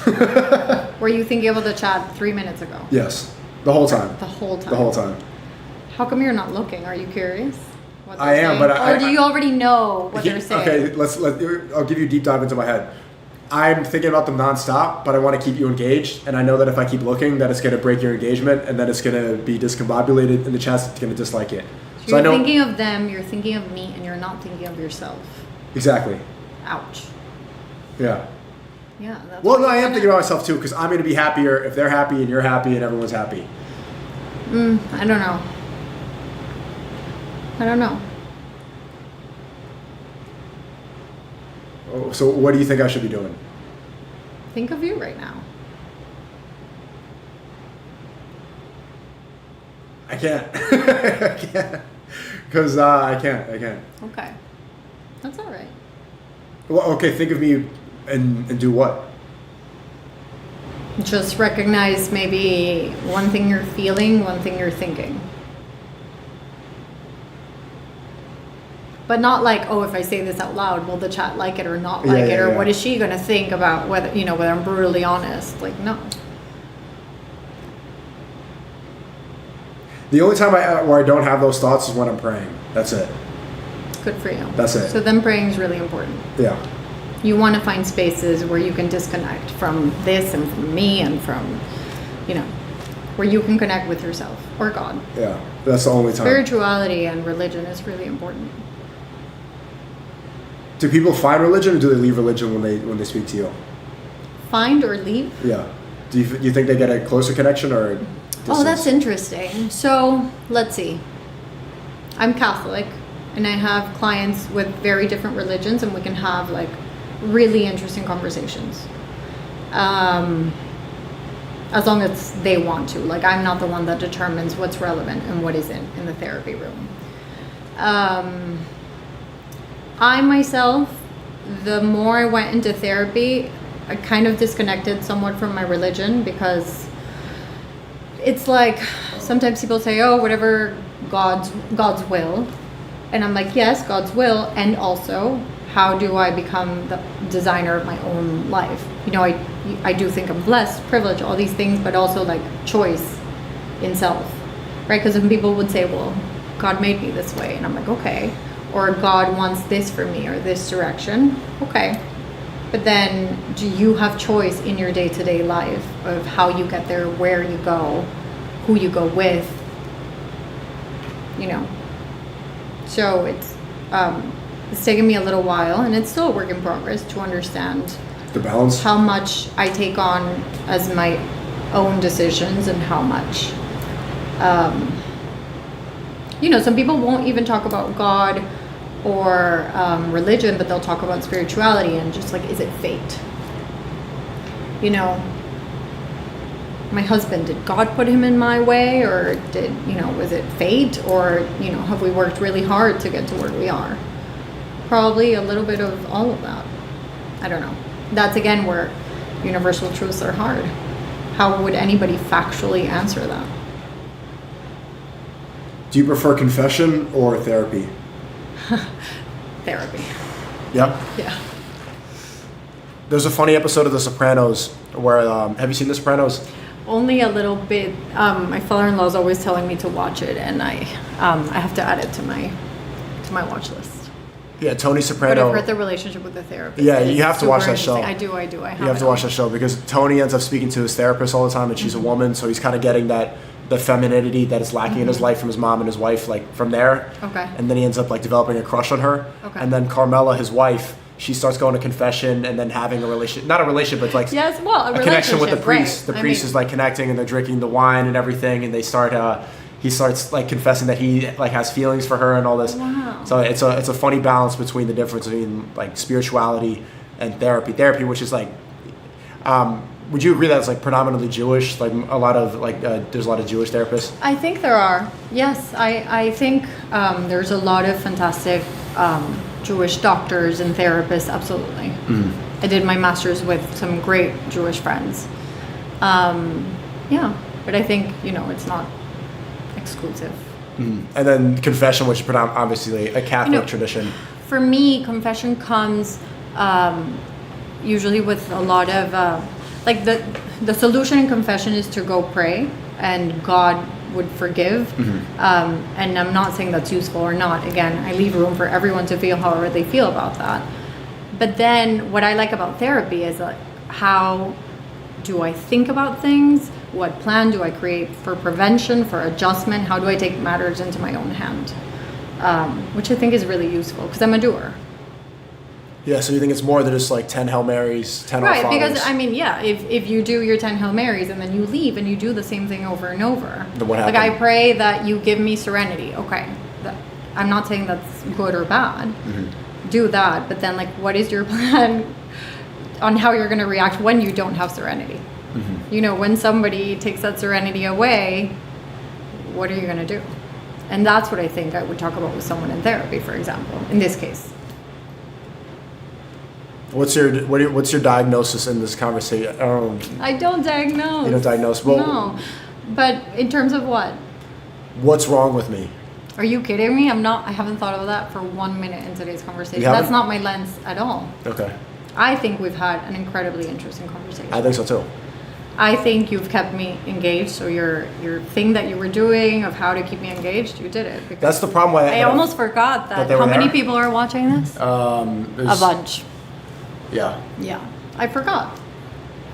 Were you thinking about the chat 3 minutes ago? Yes. The whole time. The whole time? The whole time. How come you're not looking? Are you curious? I am, but or do you already know what they're saying? Okay, I'll give you a deep dive into my head. I'm thinking about them nonstop, but I want to keep you engaged, and I know that if I keep looking, that it's going to break your engagement, and then it's going to be discombobulated, and the chat's going to dislike it. So you're thinking of them, you're thinking of me, and you're not thinking of yourself. Exactly. Ouch. Yeah. Yeah. That's Well, no, I am thinking about myself too, because I'm going to be happier if they're happy and you're happy and everyone's happy. I don't know. Oh, so what do you think I should be doing? Think of you right now. I can't. I can't. Because I can't. Okay. That's all right. Well, okay, think of me and do what? Just recognize maybe one thing you're feeling, one thing you're thinking. But not like, oh, if I say this out loud, will the chat like it or not like it? Or what is she going to think about whether I'm brutally honest? Like, no. The only time where I don't have those thoughts is when I'm praying. That's it. Good for you. That's it. So then praying is really important. Yeah. You want to find spaces where you can disconnect from this and from me and from, where you can connect with yourself or God. Yeah, that's the only time. Spirituality and religion is really important. Do people find religion, or do they leave religion when they speak to you? Find or leave? Yeah. Do you think they get a closer connection or distance? Oh, that's interesting. So let's see. I'm Catholic, and I have clients with very different religions, and we can have like really interesting conversations. As long as they want to. Like, I'm not the one that determines what's relevant and what isn't in the therapy room. I myself, the more I went into therapy, I kind of disconnected somewhat from my religion, because it's like sometimes people say, oh, whatever God's will. And I'm like, yes, God's will. And also, how do I become the designer of my own life? I do think I'm blessed, privileged, all these things, but also like choice in self, right? Because some people would say, well, God made me this way. And I'm like, okay. Or God wants this for me, or this direction. Okay. But then do you have choice in your day-to-day life of how you get there, where you go, who you go with, So it's taken me a little while, and it's still a work in progress to understand the balance, how much I take on as my own decisions, and how much, some people won't even talk about God or religion, but they'll talk about spirituality and just like, is it fate? my husband, did God put him in my way, or did, was it fate, or, have we worked really hard to get to where we are? Probably a little bit of all of that. I don't know. That's again where universal truths are hard. How would anybody factually answer that? Do you prefer confession or therapy? Therapy. Yep. Yeah. There's a funny episode of The Sopranos where, have you seen The Sopranos? Only a little bit. My father-in-law is always telling me to watch it, and I have to add it to my watch list. Yeah, Tony Soprano. But I've heard the relationship with the therapist. Yeah, you have to watch that show. I do. You have to watch that show because Tony ends up speaking to his therapist all the time, and she's a woman, so he's kind of getting the femininity that is lacking in his life from his mom and his wife, like from there. Okay. And then he ends up like developing a crush on her. Okay. And then Carmela, his wife, she starts going to confession and then having not a relationship, but like a connection with the priest. Right. The priest is like connecting, and they're drinking the wine and everything, and they start. He starts like confessing that he like has feelings for her and all this. Wow. So it's a funny balance between the difference between like spirituality and therapy. Therapy, which is like, would you agree that it's like predominantly Jewish? Like a lot of there's a lot of Jewish therapists. I think there are. Yes, I think there's a lot of fantastic Jewish doctors and therapists. Absolutely. I did my master's with some great Jewish friends. Yeah, but I think it's not exclusive. And then confession, which is obviously a Catholic tradition. For me, confession comes usually with a lot of like the solution in confession is to go pray, and God would forgive. And I'm not saying that's useful or not. Again, I leave room for everyone to feel however they feel about that. But then what I like about therapy is like, how do I think about things? What plan do I create for prevention, for adjustment? How do I take matters into my own hand? Which I think is really useful because I'm a doer. Yeah, so you think it's more than just like 10 Hail Marys, 10 Our Fathers? Right, because I mean, yeah, if you do your 10 Hail Marys and then you leave and you do the same thing over and over. Then what happens? Like I pray that you give me serenity. Okay, I'm not saying that's good or bad. Do that, but then like what is your plan on how you're going to react when you don't have serenity? When somebody takes that serenity away, what are you going to do? And that's what I think I would talk about with someone in therapy, for example, in this case. What's your diagnosis in this conversation? I don't diagnose. You don't diagnose? Well, no. But in terms of what? What's wrong with me? Are you kidding me? I haven't thought of that for 1 minute in today's conversation. You haven't? That's not my lens at all. Okay. I think we've had an incredibly interesting conversation. I think so too. I think you've kept me engaged. So your thing that you were doing of how to keep me engaged, you did it. That's the problem. I almost forgot that. How many people are watching this? A bunch. Yeah. Yeah. I forgot.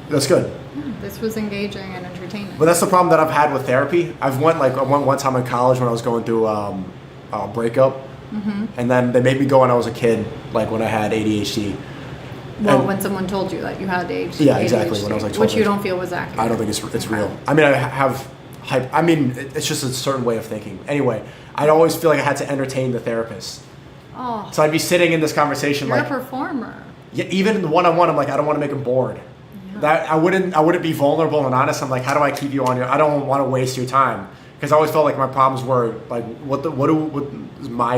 That's good. Yeah, this was engaging and entertaining. But that's the problem that I've had with therapy. I went one time in college when I was going through a breakup, and then they made me go when I was a kid, like when I had ADHD. Well, when someone told you that you had ADHD. Yeah, exactly. When I was like 12. Which you don't feel was accurate. I don't think it's real. I mean, I have hype. I mean, it's just a certain way of thinking. Anyway, I'd always feel like I had to entertain the therapist. Oh. So I'd be sitting in this conversation You're like. a performer. Yeah, even in the one-on-one, I'm like, I don't want to make him bored. Yeah. That I wouldn't be vulnerable and honest. I'm like, how do I keep you on I don't want to waste your time, because I always felt like my problems were like, why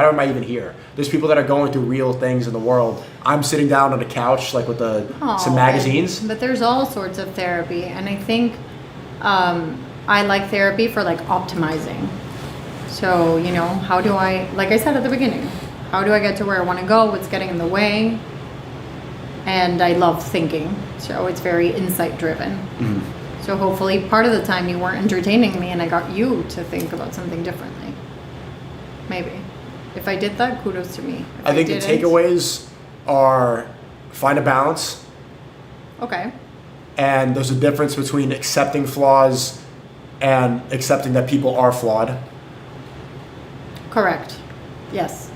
am I even here? There's people that are going through real things in the world. I'm sitting down on a couch like with some magazines. But there's all sorts of therapy, and I think I like therapy for like optimizing. So how do I, like I said at the beginning, how do I get to where I want to go? What's getting in the way? And I love thinking, so it's very insight driven. So hopefully part of the time you weren't entertaining me and I got you to think about something differently. Maybe. If I did that, kudos to me. I think the takeaways are find a balance. Okay. And there's a difference between accepting flaws and accepting that people are flawed. Correct. Yes.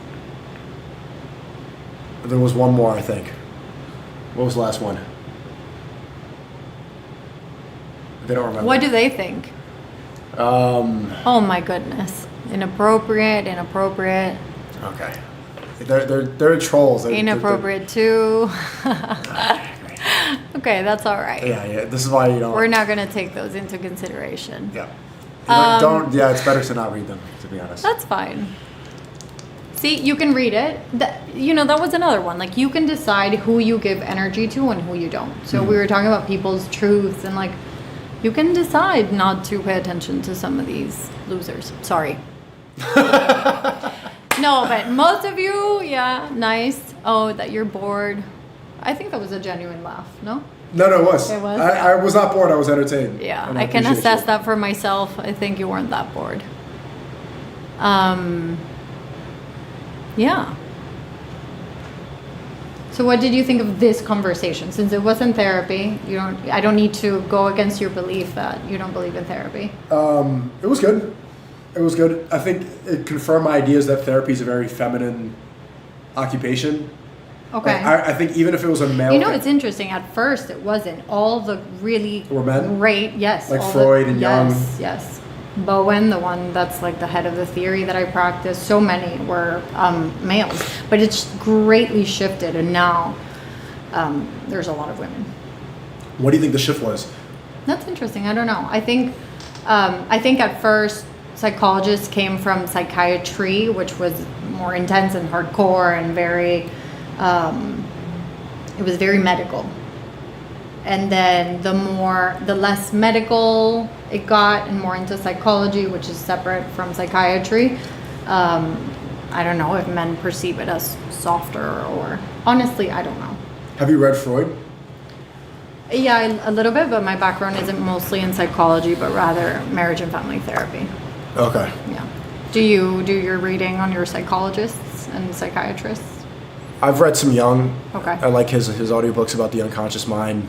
There was one more, I think. What was the last one? They don't remember. What do they think? Oh my goodness. Inappropriate. Okay. They're trolls. Inappropriate too. Okay, that's all right. Yeah. This is why you don't. We're not going to take those into consideration. Yeah. Don't. Yeah, it's better to not read them, to be honest. That's fine. See, you can read it. That was another one. Like, you can decide who you give energy to and who you don't. So we were talking about people's truths, and like, you can decide not to pay attention to some of these losers. Sorry. No, but most of you, yeah, nice. Oh, that you're bored. I think that was a genuine laugh, no? No, it was. It was? I was not bored. I was entertained. Yeah, And I can appreciate assess you. that for myself. I think you weren't that bored. Yeah. So what did you think of this conversation? Since it wasn't therapy, I don't need to go against your belief that you don't believe in therapy. It was good. It was good. I think it confirmed my ideas that therapy is a very feminine occupation. Okay. Like, I think even if it was a male... It's interesting. At first, it wasn't. All the really Were men? great, yes. Like all Freud and Jung? Yes. Bowen, the one that's like the head of the theory that I practice, so many were males. But it's greatly shifted, and now there's a lot of women. What do you think the shift was? That's interesting. I don't know. I think at first psychologists came from psychiatry, which was more intense and hardcore and very, it was very medical. And then the less medical it got and more into psychology, which is separate from psychiatry. I don't know if men perceive it as softer or honestly, I don't know. Have you read Freud? Yeah, a little bit, but my background isn't mostly in psychology, but rather marriage and family therapy. Okay. Yeah. Do you do your reading on your psychologists and psychiatrists? I've read some Jung. Okay. I like his audiobooks about the unconscious mind.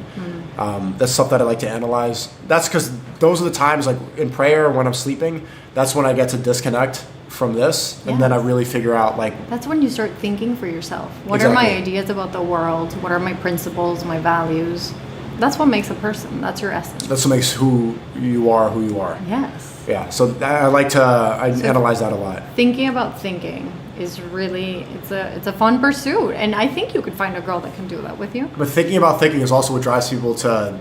That's stuff that I like to analyze. That's because those are the times, like in prayer when I'm sleeping, that's when I get to disconnect from this, and then I really figure out like... That's when you start thinking for yourself. What are my Exactly. ideas about the world? What are my principles, my values? That's what makes a person. That's your essence. That's what makes who you are. Yes. Yeah, so I analyze that a lot. Thinking about thinking is really, it's a fun pursuit. And I think you could find a girl that can do that with you. But thinking about thinking is also what drives people to,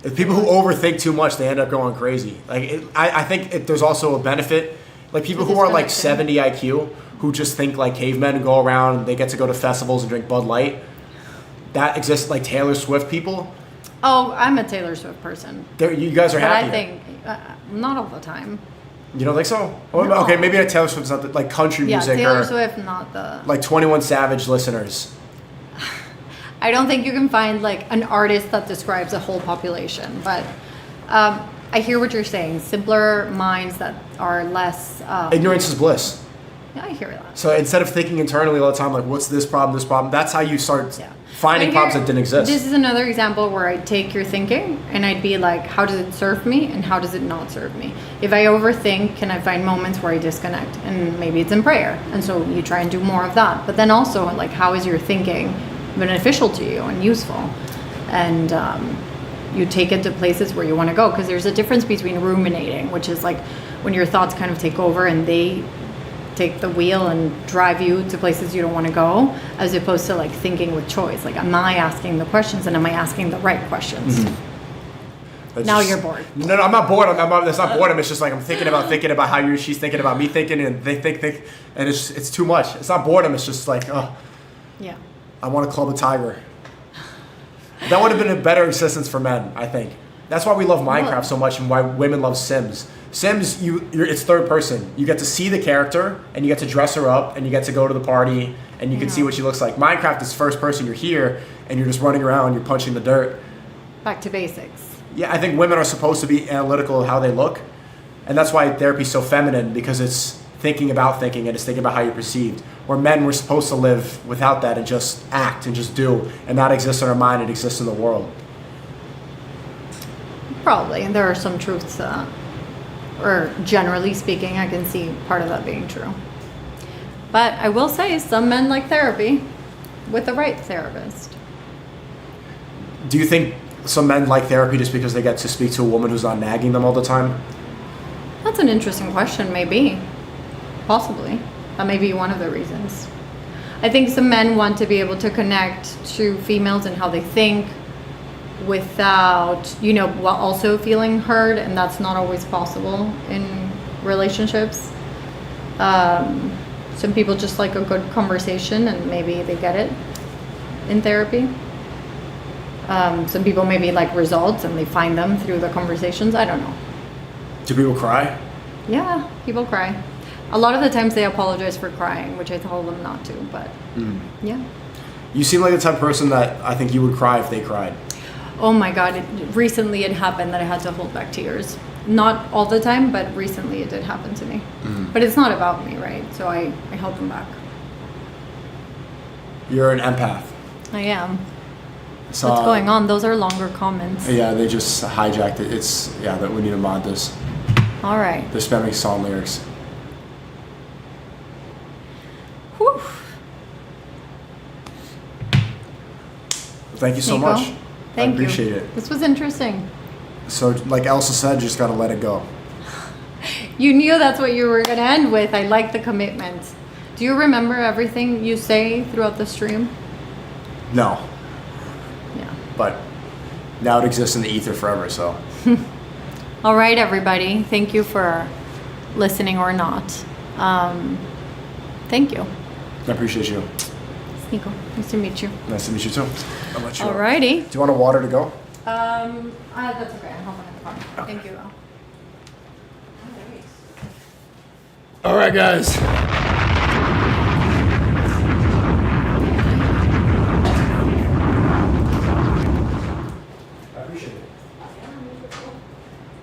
if people who overthink too much, they end up going crazy. Like, I think there's also a benefit. Like, people who are like 70 IQ, who just think like cavemen and go around, they get to go to festivals and drink Bud Light. That exists, like Taylor Swift people. Oh, I'm a Taylor Swift person. You guys are But happy. I think, not all the time. You don't think so? Oh, No. okay, maybe Taylor Swift's not like country Yeah, music Taylor or Swift, not the... like 21 Savage listeners. I don't think you can find like an artist that describes a whole population, but I hear what you're saying. Simpler minds that are less... Ignorance is bliss. Yeah, I hear that. So instead of thinking internally all the time, like, what's this problem, that's how you start finding problems that didn't exist. This is another example where I'd take your thinking and I'd be like, how does it serve me and how does it not serve me? If I overthink, can I find moments where I disconnect? And maybe it's in prayer. And so you try and do more of that. But then also, like, how is your thinking beneficial to you and useful? And you take it to places where you want to go. Because there's a difference between ruminating, which is like when your thoughts kind of take over and they take the wheel and drive you to places you don't want to go, as opposed to like thinking with choice. Like, am I asking the questions and am I asking the right questions? Now you're bored. No, I'm not bored. That's not boredom. It's just like I'm thinking about how she's thinking about me thinking, and they think, and it's too much. It's not boredom. It's just like, Yeah. I want to club a tiger. That would have been a better existence for men, I think. That's why we love Minecraft so much, and why women love Sims. Sims, it's third person. You get to see the character, and you get to dress her up, and you get to go to the party, and you can see what she looks like. Minecraft is first person. You're here, and you're just running around. You're punching the dirt. Back to basics. Yeah, I think women are supposed to be analytical of how they look, and that's why therapy is so feminine, because it's thinking about thinking, and it's thinking about how you're perceived. Where men were supposed to live without that and just act and just do, and not exist in our mind, it exists in the world. Probably. And there are some truths to that. Or generally speaking, I can see part of that being true. But I will say some men like therapy with the right therapist. Do you think some men like therapy just because they get to speak to a woman who's not nagging them all the time? That's an interesting question, maybe. Possibly. That may be one of the reasons. I think some men want to be able to connect to females and how they think without, you know, while also feeling heard, and that's not always possible in relationships. Some people just like a good conversation, and maybe they get it in therapy. Some people maybe like results, and they find them through the conversations. I don't know. Do people cry? Yeah, people cry. A lot of the times they apologize for crying, which I told them not to, but yeah. You seem like the type of person that I think you would cry if they cried. Oh my God, recently it happened that I had to hold back tears. Not all the time, but recently it did happen to me. But it's not about me, right? So I held them back. You're an empath. I am. So, What's going on? Those are longer comments. Yeah, they just hijacked it. That we need to mod this. All right. They're spamming song lyrics. Whew. Thank you so Sneako, much. Thank I appreciate it. This was interesting. So, like Elsa said, you just gotta let it go. You knew that's what you were going to end with. I like the commitment. Do you remember everything you say throughout the stream? No, Yeah. but now it exists in the ether forever. So, All right, everybody. Thank you for listening or not. Thank you. I appreciate you. Sneako, nice to meet you. Nice to meet you too. I'll let you go. Alrighty. Do you want a water to go? That's okay. I'm hoping at the car. Okay. Thank you, though. All right, guys.